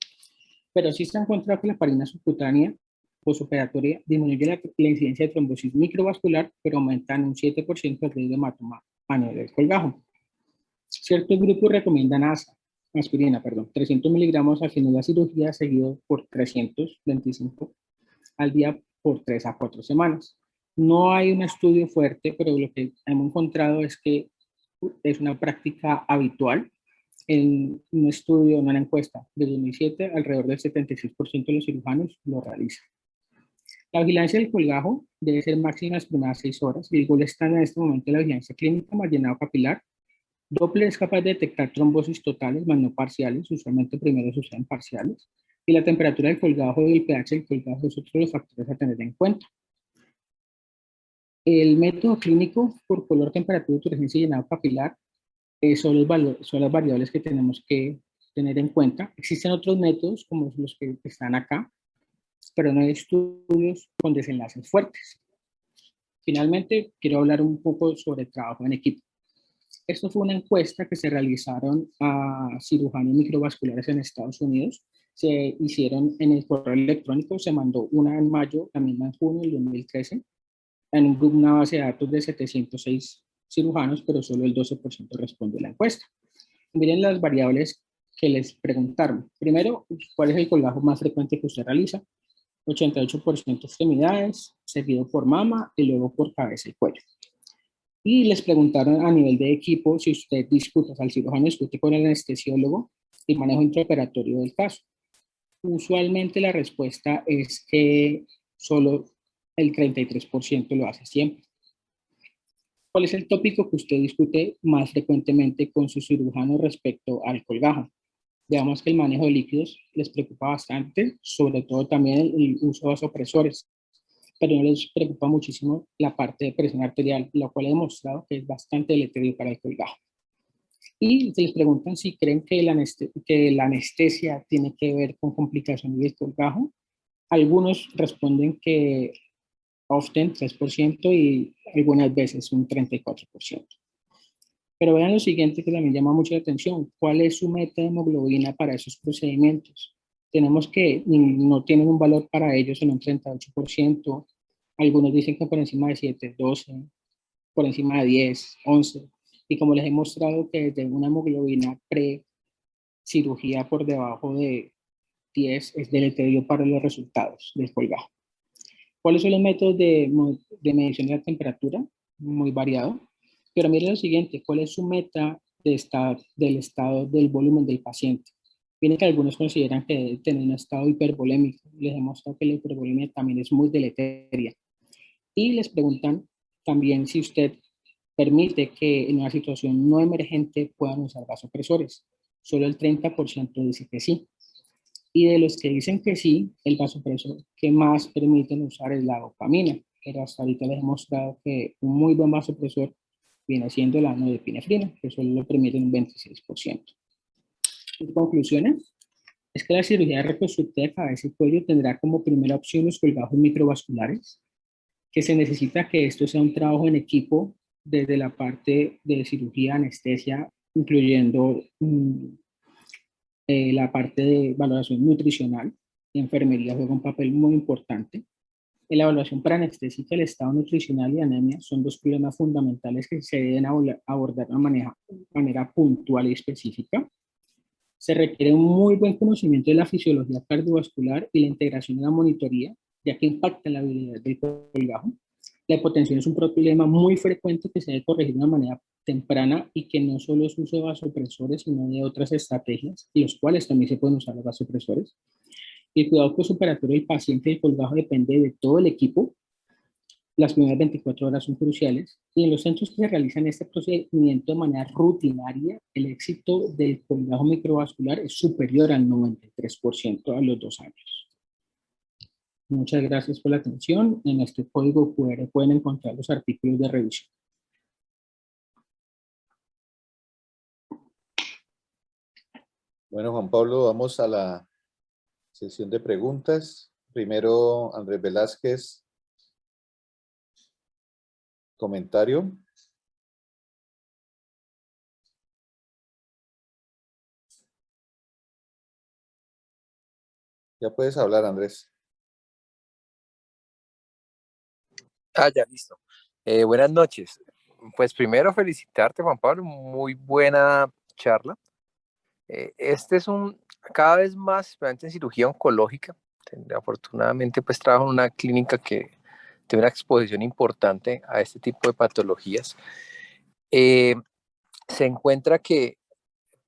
Pero sí se ha encontrado que la heparina subcutánea postoperatoria disminuye la incidencia de trombosis microvascular, pero aumenta en un 7% el riesgo de hematoma a nivel del colgajo. Ciertos grupos recomiendan aspirina, 300 miligramos al final de la cirugía, seguido por 325 al día por 3 a 4 semanas. No hay un estudio fuerte, pero lo que hemos encontrado es que es una práctica habitual. En un estudio, en una encuesta de 2007, alrededor del 76% de los cirujanos lo realizan. La vigilancia del colgajo debe ser máxima las primeras 6 horas. Y el gol está en este momento la vigilancia clínica más llenado capilar. Doppler es capaz de detectar trombosis totales, más no parciales. Usualmente primero suceden parciales. Y la temperatura del colgajo y el pH del colgajo es otro de los factores a tener en cuenta. El método clínico por color, temperatura, turgencia y llenado capilar son las variables que tenemos que tener en cuenta. Existen otros métodos como los que están acá, pero no hay estudios con desenlaces fuertes. Finalmente, quiero hablar un poco sobre el trabajo en equipo. Esto fue una encuesta que se realizaron a cirujanos microvasculares en Estados Unidos. Se hicieron en el correo electrónico, se mandó una en mayo, la misma en junio del 2013, en una base de datos de 706 cirujanos, pero solo el 12% respondió a la encuesta. Miren las variables que les preguntaron. Primero, ¿cuál es el colgajo más frecuente que usted realiza? 88% extremidades, seguido por mama y luego por cabeza y cuello. Y les preguntaron a nivel de equipo si usted discute, o sea, el cirujano discute con el anestesiólogo el manejo intraoperatorio del caso. Usualmente la respuesta es que solo el 33% lo hace siempre. ¿Cuál es el tópico que usted discute más frecuentemente con su cirujano respecto al colgajo? Veamos que el manejo de líquidos les preocupa bastante, sobre todo también el uso de vasopresores, pero no les preocupa muchísimo la parte de presión arterial, lo cual he demostrado que es bastante deleterio para el colgajo. Y se les preguntan si creen que la anestesia tiene que ver con complicaciones del colgajo. Algunos responden que often 3% y algunas veces un 34%. Pero vean lo siguiente que también llama mucho la atención. ¿Cuál es su meta de hemoglobina para esos procedimientos? Tenemos que no tienen un valor para ellos en un 38%. Algunos dicen que por encima de 7, 12, por encima de 10, 11. Y como les he mostrado que desde una hemoglobina pre-cirugía por debajo de 10 es deleterio para los resultados del colgajo. ¿Cuáles son los métodos de medición de la temperatura? Muy variado. Pero miren lo siguiente, ¿cuál es su meta del estado del volumen del paciente? Miren que algunos consideran que debe tener un estado hipervolémico. Les he mostrado que la hipervolemia también es muy deleteria. Y les preguntan también si usted permite que en una situación no emergente puedan usar vasopresores. solo el 30% dice que sí. Y de los que dicen que sí, el vasopresor que más permiten usar es la dopamina, pero hasta ahorita les he mostrado que un muy buen vasopresor viene siendo la norepinefrina, que solo lo permiten un 26%. En conclusiones, es que la cirugía reconstructiva de cabeza y cuello tendrá como primera opción los colgajos microvasculares, que se necesita que esto sea un trabajo en equipo desde la parte de cirugía, anestesia, incluyendo la parte de valoración nutricional. La enfermería juega un papel muy importante. En la evaluación para anestésica, el estado nutricional y anemia son dos problemas fundamentales que se deben abordar de una manera puntual y específica. Se requiere un muy buen conocimiento de la fisiología cardiovascular y la integración de la monitoría, ya que impacta en la habilidad del colgajo. La hipotensión es un problema muy frecuente que se debe corregir de una manera temprana y que no solo es uso de vasopresores, sino de otras estrategias, y los cuales también se pueden usar los vasopresores. El cuidado postoperatorio del paciente del colgajo depende de todo el equipo. Las primeras 24 horas son cruciales y en los centros que se realizan este procedimiento de manera rutinaria, el éxito del colgajo microvascular es superior al 93% a los 2 años. Muchas gracias por la atención. En este código QR pueden encontrar los artículos de revisión. Bueno, Juan Pablo, vamos a la sesión de preguntas. Primero, Andrés Velázquez, comentario. Ya puedes hablar, Andrés. Ya, listo. Buenas noches. Pues primero felicitarte, Juan Pablo, muy buena charla. Este es cada vez más, especialmente en cirugía oncológica. Afortunadamente, pues trabajo en una clínica que tiene una exposición importante a este tipo de patologías. Se encuentra que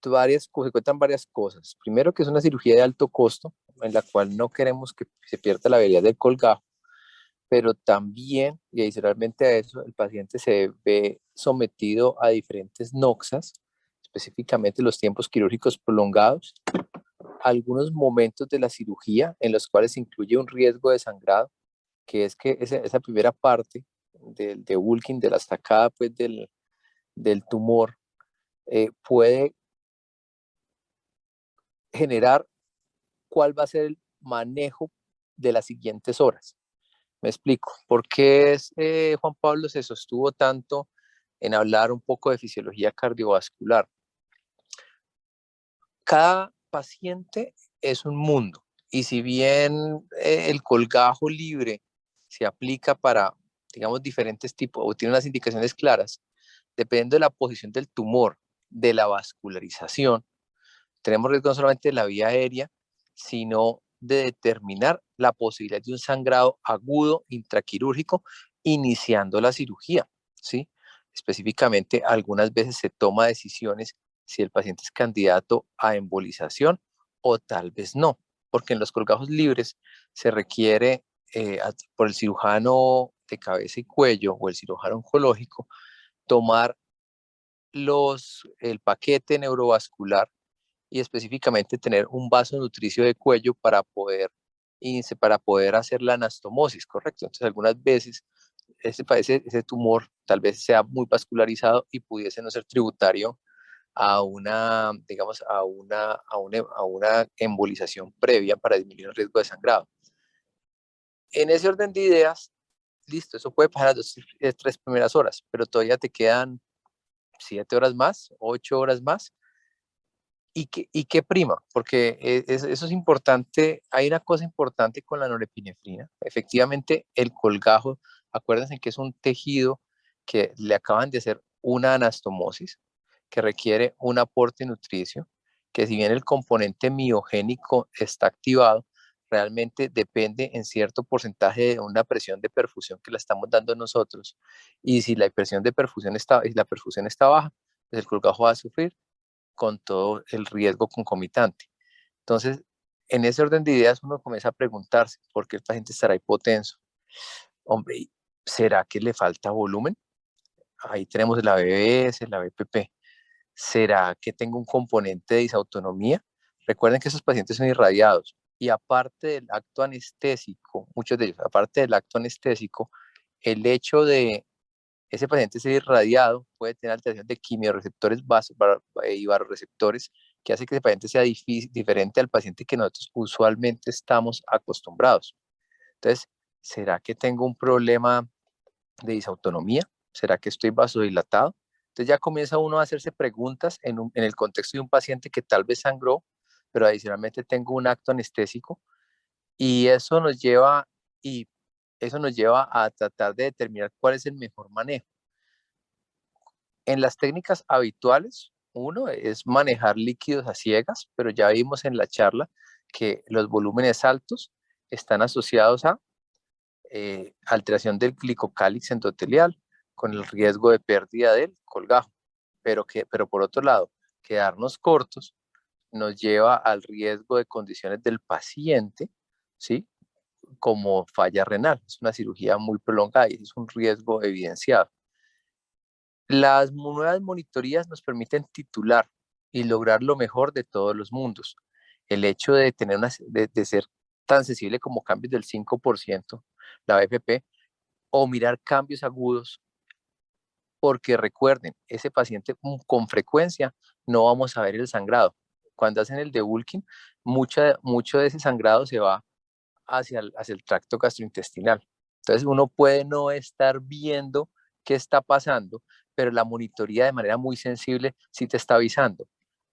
se encuentran varias cosas. Primero, que es una cirugía de alto costo, en la cual no queremos que se pierda la habilidad del colgajo, pero también, y adicionalmente a eso, el paciente se ve sometido a diferentes noxas, específicamente los tiempos quirúrgicos prolongados, algunos momentos de la cirugía en los cuales se incluye un riesgo de sangrado, que es que esa primera parte de bulking, de la estacada pues, del tumor, puede generar cuál va a ser el manejo de las siguientes horas. Me explico. ¿Por qué Juan Pablo se sostuvo tanto en hablar un poco de fisiología cardiovascular? Cada paciente es un mundo y si bien el colgajo libre se aplica para, digamos, diferentes tipos o tiene unas indicaciones claras, dependiendo de la posición del tumor, de la vascularización, tenemos riesgo no solamente de la vía aérea, sino de determinar la posibilidad de un sangrado agudo intraquirúrgico iniciando la cirugía, ¿sí? Específicamente, algunas veces se toma decisiones si el paciente es candidato a embolización o tal vez no, porque en los colgajos libres se requiere por el cirujano de cabeza y cuello o el cirujano oncológico tomar el paquete neurovascular y específicamente tener un vaso nutricio de cuello para poder hacer la anastomosis, ¿correcto? Entonces, algunas veces ese tumor tal vez sea muy vascularizado y pudiese no ser tributario a una, digamos, a una embolización previa para disminuir el riesgo de sangrado. En ese orden de ideas, listo, eso puede pasar las 3 primeras horas, pero todavía te quedan 7 horas más, 8 horas más. ¿Y qué prima? Porque eso es importante. Hay una cosa importante con la norepinefrina. Efectivamente, el colgajo, acuérdense que es un tejido que le acaban de hacer una anastomosis, que requiere un aporte nutricio, que si bien el componente miogénico está activado, realmente depende en cierto porcentaje de una presión de perfusión que la estamos dando nosotros. Y si la presión de perfusión si la perfusión está baja, pues el colgajo va a sufrir con todo el riesgo concomitante. Entonces, en ese orden de ideas uno comienza a preguntarse por qué el paciente estará hipotenso. Hombre, ¿será que le falta volumen? Ahí tenemos la BBS, la BPP. ¿Será que tengo un componente de disautonomía? Recuerden que esos pacientes son irradiados y aparte del acto anestésico, muchos de ellos, aparte del acto anestésico, el hecho de ese paciente ser irradiado puede tener alteración de quimiorreceptores y vasoreceptores que hace que ese paciente sea diferente al paciente que nosotros usualmente estamos acostumbrados. Entonces, ¿será que tengo un problema de disautonomía? ¿Será que estoy vasodilatado? Entonces ya comienza uno a hacerse preguntas en el contexto de un paciente que tal vez sangró, pero adicionalmente tengo un acto anestésico y y eso nos lleva a tratar de determinar cuál es el mejor manejo. En las técnicas habituales, uno es manejar líquidos a ciegas, pero ya vimos en la charla que los volúmenes altos están asociados a alteración del glicocálix endotelial con el riesgo de pérdida del colgajo. Pero por otro lado, quedarnos cortos nos lleva al riesgo de condiciones del paciente, ¿sí? Como falla renal. Es una cirugía muy prolongada y es un riesgo evidenciado. Las nuevas monitorías nos permiten titular y lograr lo mejor de todos los mundos. El hecho de tener de ser tan sensible como cambios del 5%, la BFP, o mirar cambios agudos, porque recuerden, ese paciente con frecuencia no vamos a ver el sangrado. Cuando hacen el debulking, mucho de ese sangrado se va hacia el tracto gastrointestinal. Entonces uno puede no estar viendo qué está pasando, pero la monitoría de manera muy sensible sí te está avisando,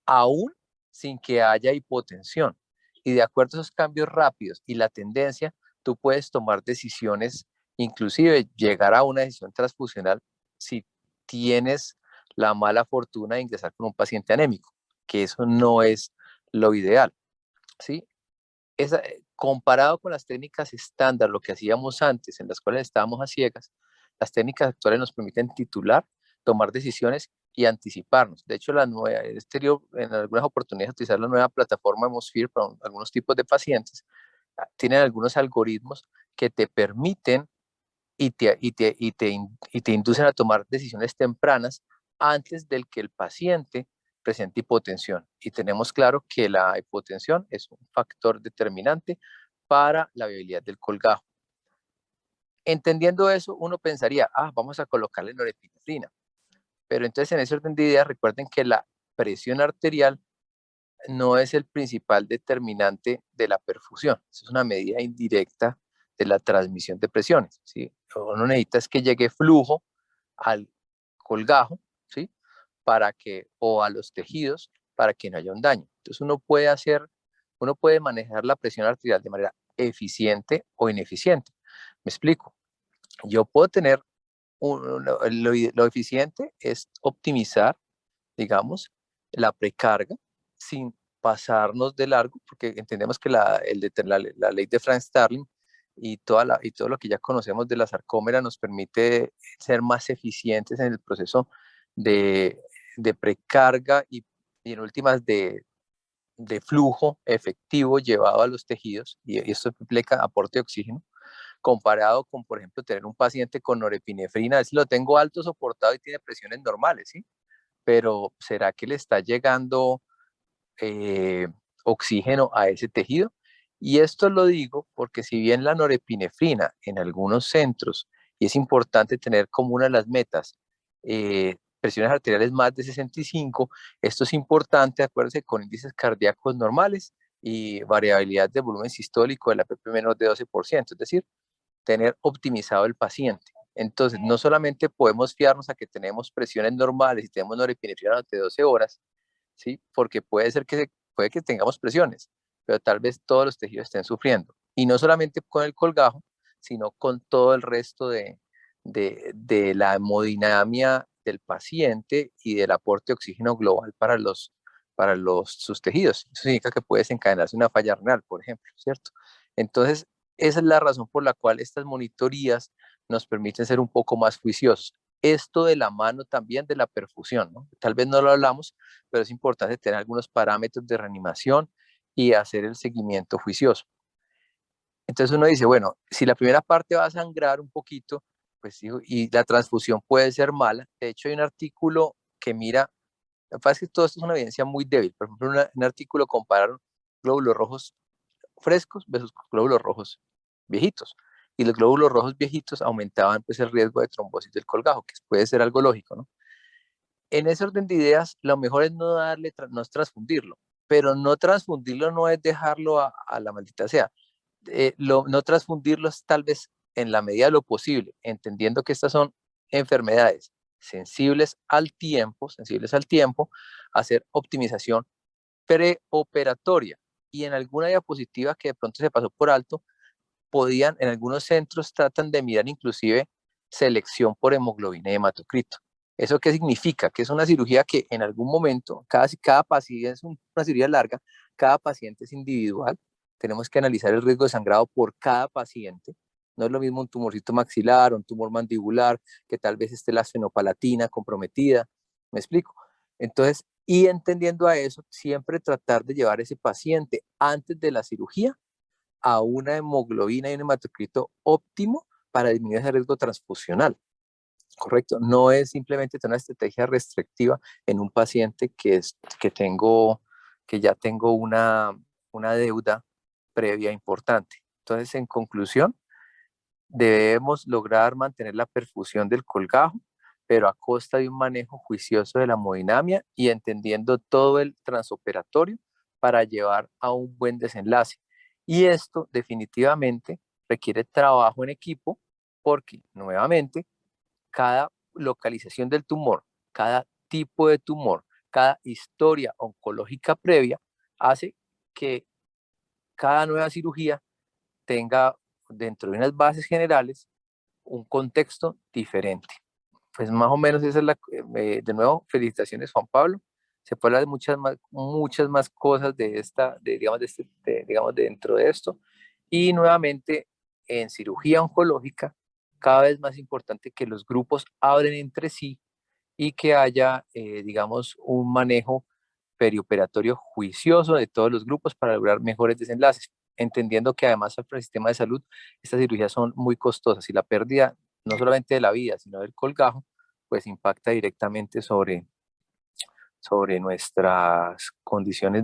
aún sin que haya hipotensión. Y de acuerdo a esos cambios rápidos y la tendencia, tú puedes tomar decisiones, inclusive llegar a una decisión transfusional si tienes la mala fortuna de ingresar con un paciente anémico, que eso no es lo ideal, ¿sí? Comparado con las técnicas estándar, lo que hacíamos antes, en las cuales estábamos a ciegas, las técnicas actuales nos permiten titular, tomar decisiones y anticiparnos. De hecho, he tenido en algunas oportunidades utilizar la nueva plataforma Hemosphere para algunos tipos de pacientes. Tienen algunos algoritmos que te permiten y te inducen a tomar decisiones tempranas antes del que el paciente presente hipotensión. Y tenemos claro que la hipotensión es un factor determinante para la viabilidad del colgajo. Entendiendo eso, uno pensaría, vamos a colocarle norepinefrina. Pero entonces en ese orden de ideas, recuerden que la presión arterial no es el principal determinante de la perfusión. Es una medida indirecta de la transmisión de presiones, ¿sí? Uno necesita es que llegue flujo al colgajo, ¿sí? O a los tejidos para que no haya un daño. Entonces uno puede manejar la presión arterial de manera eficiente o ineficiente. Me explico. Yo puedo tener, lo eficiente es optimizar, digamos, la precarga sin pasarnos de largo, porque entendemos que la ley de Frank Starling y todo lo que ya conocemos de la sarcómera nos permite ser más eficientes en el proceso de, de precarga y en últimas de flujo efectivo llevado a los tejidos, y esto implica aporte de oxígeno, comparado con, por ejemplo, tener un paciente con norepinefrina. Si lo tengo alto soportado y tiene presiones normales, ¿sí? Pero ¿será que le está llegando oxígeno a ese tejido? Y esto lo digo porque si bien la norepinefrina en algunos centros, y es importante tener como una de las metas, presiones arteriales más de 65, esto es importante, acuérdense, con índices cardíacos normales y variabilidad de volumen sistólico de la PP menos de 12%, es decir, tener optimizado el paciente. Entonces, no solamente podemos fiarnos a que tenemos presiones normales y tenemos norepinefrina durante 12 horas, ¿sí? Porque puede que tengamos presiones, pero tal vez todos los tejidos estén sufriendo. Y no solamente con el colgajo, sino con todo el resto de la hemodinamia del paciente y del aporte de oxígeno global para sus tejidos. Eso significa que puede desencadenarse una falla renal, por ejemplo, ¿cierto? Entonces, esa es la razón por la cual estas monitorías nos permiten ser un poco más juiciosos. Esto de la mano también de la perfusión, ¿no? Tal vez no lo hablamos, pero es importante tener algunos parámetros de reanimación y hacer el seguimiento juicioso. Entonces uno dice, bueno, si la primera parte va a sangrar un poquito, pues y la transfusión puede ser mala. De hecho, hay un artículo que mira Lo que pasa es que todo esto es una evidencia muy débil. Por ejemplo, un artículo compararon glóbulos rojos frescos versus glóbulos rojos viejitos. Y los glóbulos rojos viejitos aumentaban pues, el riesgo de trombosis del colgajo, que puede ser algo lógico, ¿no? En ese orden de ideas, lo mejor es no es transfundirlo, pero no transfundirlo no es dejarlo a la maldita sea. No transfundirlo es tal vez en la medida de lo posible, entendiendo que estas son enfermedades sensibles al tiempo, hacer optimización preoperatoria. Y en alguna diapositiva que de pronto se pasó por alto, en algunos centros tratan de mirar inclusive selección por hemoglobina y hematocrito. ¿Eso qué significa? Que es una cirugía que en algún momento, cada paciente es una cirugía larga, cada paciente es individual, tenemos que analizar el riesgo de sangrado por cada paciente. No es lo mismo un tumorcito maxilar o un tumor mandibular, que tal vez esté la esfenopalatina comprometida. ¿Me explico? Entonces, y entendiendo a eso, siempre tratar de llevar a ese paciente antes de la cirugía a una hemoglobina y un hematocrito óptimo para disminuir ese riesgo transfusional. ¿Correcto? No es simplemente una estrategia restrictiva en un paciente que ya tengo una deuda previa importante. Entonces, en conclusión, debemos lograr mantener la perfusión del colgajo, pero a costa de un manejo juicioso de la hemodinamia y entendiendo todo el transoperatorio para llevar a un buen desenlace. Y esto definitivamente requiere trabajo en equipo porque, nuevamente, cada localización del tumor, cada tipo de tumor, cada historia oncológica previa hace que cada nueva cirugía tenga dentro de unas bases generales un contexto diferente. Pues más o menos esa es de nuevo, felicitaciones Juan Pablo. Se puede hablar de muchas más cosas digamos, dentro de esto. Y nuevamente, en cirugía oncológica, cada vez más importante que los grupos hablen entre sí y que haya, digamos, un manejo perioperatorio juicioso de todos los grupos para lograr mejores desenlaces, entendiendo que además para el sistema de salud estas cirugías son muy costosas y la pérdida no solamente de la vida, sino del colgajo, pues impacta directamente sobre nuestras condiciones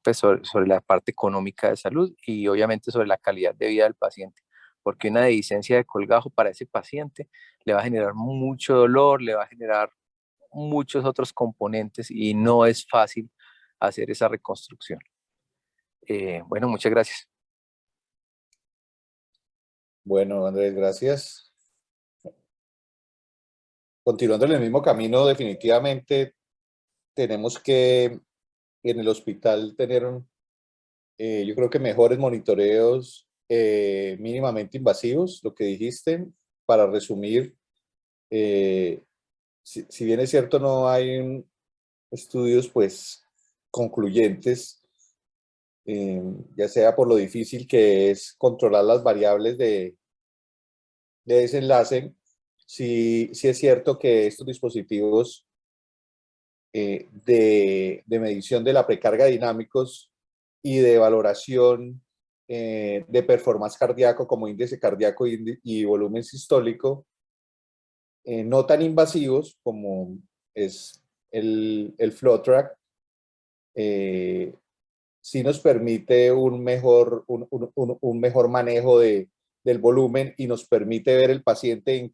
pues sobre la parte económica de salud y obviamente sobre la calidad de vida del paciente, porque una dehiscencia de colgajo para ese paciente le va a generar mucho dolor, le va a generar muchos otros componentes y no es fácil hacer esa reconstrucción. Bueno, muchas gracias. Bueno, Andrés, gracias. Continuando en el mismo camino, definitivamente tenemos que en el hospital tener, yo creo que mejores monitoreos mínimamente invasivos, lo que dijiste. Para resumir, si bien es cierto no hay estudios pues concluyentes, ya sea por lo difícil que es controlar las variables de desenlace, sí es cierto que estos dispositivos de medición de la precarga dinámicos y de valoración de performance cardíaco como índice cardíaco y volumen sistólico, no tan invasivos como es el FlowTrack, sí nos permite un mejor manejo del volumen y nos permite ver el paciente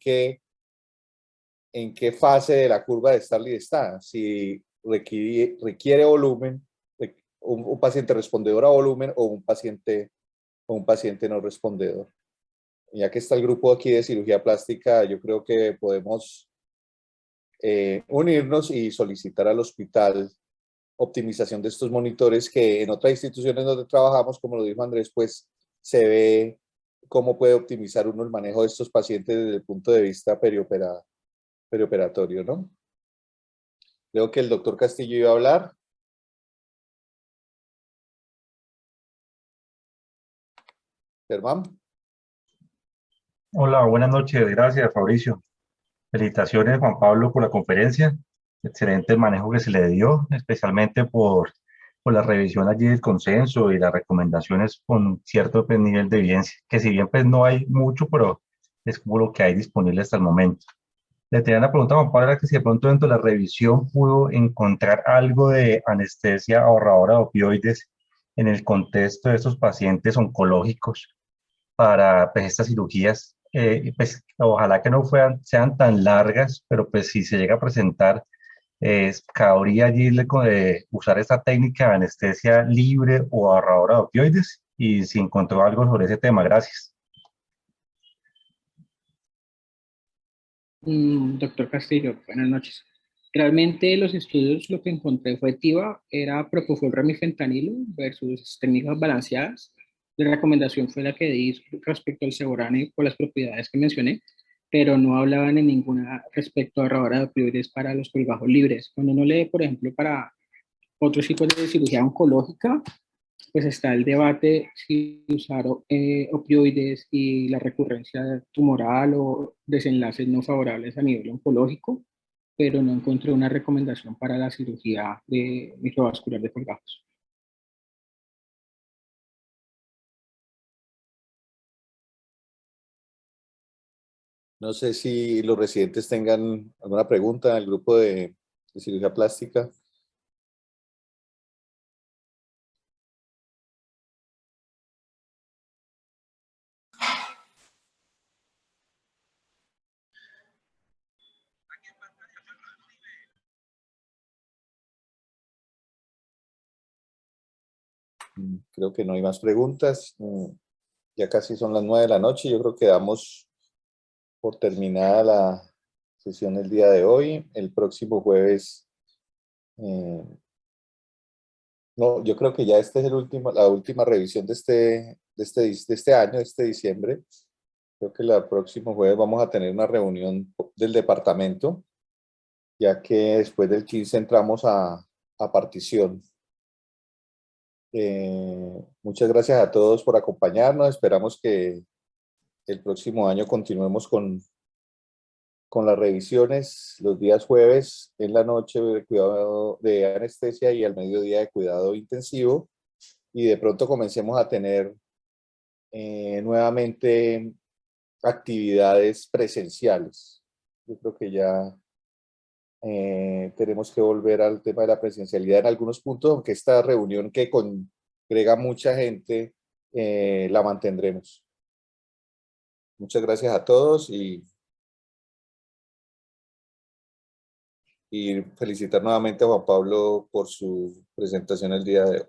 en qué fase de la curva de Starling está. Si requiere volumen, un paciente respondedor a volumen o un paciente no respondedor. Ya que está el grupo aquí de cirugía plástica, yo creo que podemos unirnos y solicitar al hospital optimización de estos monitores que en otras instituciones donde trabajamos, como lo dijo Andrés, pues se ve cómo puede optimizar uno el manejo de estos pacientes desde el punto de vista perioperatorio, ¿no? Creo que el doctor Castillo iba a hablar. Germán. Hola, buenas noches. Gracias, Fabricio. Felicitaciones, Juan Pablo, por la conferencia. Excelente el manejo que se le dio, especialmente por la revisión allí del consenso y las recomendaciones con cierto pues, nivel de evidencia, que si bien pues no hay mucho, pero es como lo que hay disponible hasta el momento. Le tenía una pregunta a Juan Pablo, era que si de pronto dentro de la revisión pudo encontrar algo de anestesia ahorradora de opioides en el contexto de estos pacientes oncológicos para pues, estas cirugías. Y, pues ojalá que no sean tan largas, pero pues si se llega a presentar, cabría allí usar esta técnica de anestesia libre o ahorradora de opioides, y si encontró algo sobre ese tema, gracias. Doctor Castillo, buenas noches. Realmente los estudios lo que encontré fue TIVA, era propofol remifentanilo versus técnicas balanceadas. La recomendación fue la que di respecto al Segurane por las propiedades que mencioné, pero no hablaban en ninguna respecto a ahorradora de opioides para los colgajos libres. Cuando uno lee, por ejemplo, para otros tipos de cirugía oncológica, pues está el debate si usar opioides y la recurrencia tumoral o desenlaces no favorables a nivel oncológico, pero no encontré una recomendación para la cirugía de microvascular de colgajos. No sé si los residentes tengan alguna pregunta al grupo de cirugía plástica. Creo que no hay más preguntas. Ya casi son las 9 de la noche. Yo creo que damos por terminada la sesión el día de hoy. El próximo jueves, no, yo creo que ya este es la última revisión de este año, de este diciembre. Creo que el próximo jueves vamos a tener una reunión del departamento, ya que después del 15 entramos a partición. Muchas gracias a todos por acompañarnos. Esperamos que el próximo año continuemos con las revisiones los días jueves en la noche de cuidado de anestesia y al mediodía de cuidado intensivo, y de pronto comencemos a tener nuevamente actividades presenciales. Yo creo que ya tenemos que volver al tema de la presencialidad en algunos puntos, aunque esta reunión que congrega mucha gente la mantendremos. Muchas gracias a todos y felicitar nuevamente a Juan Pablo por su presentación el día de hoy.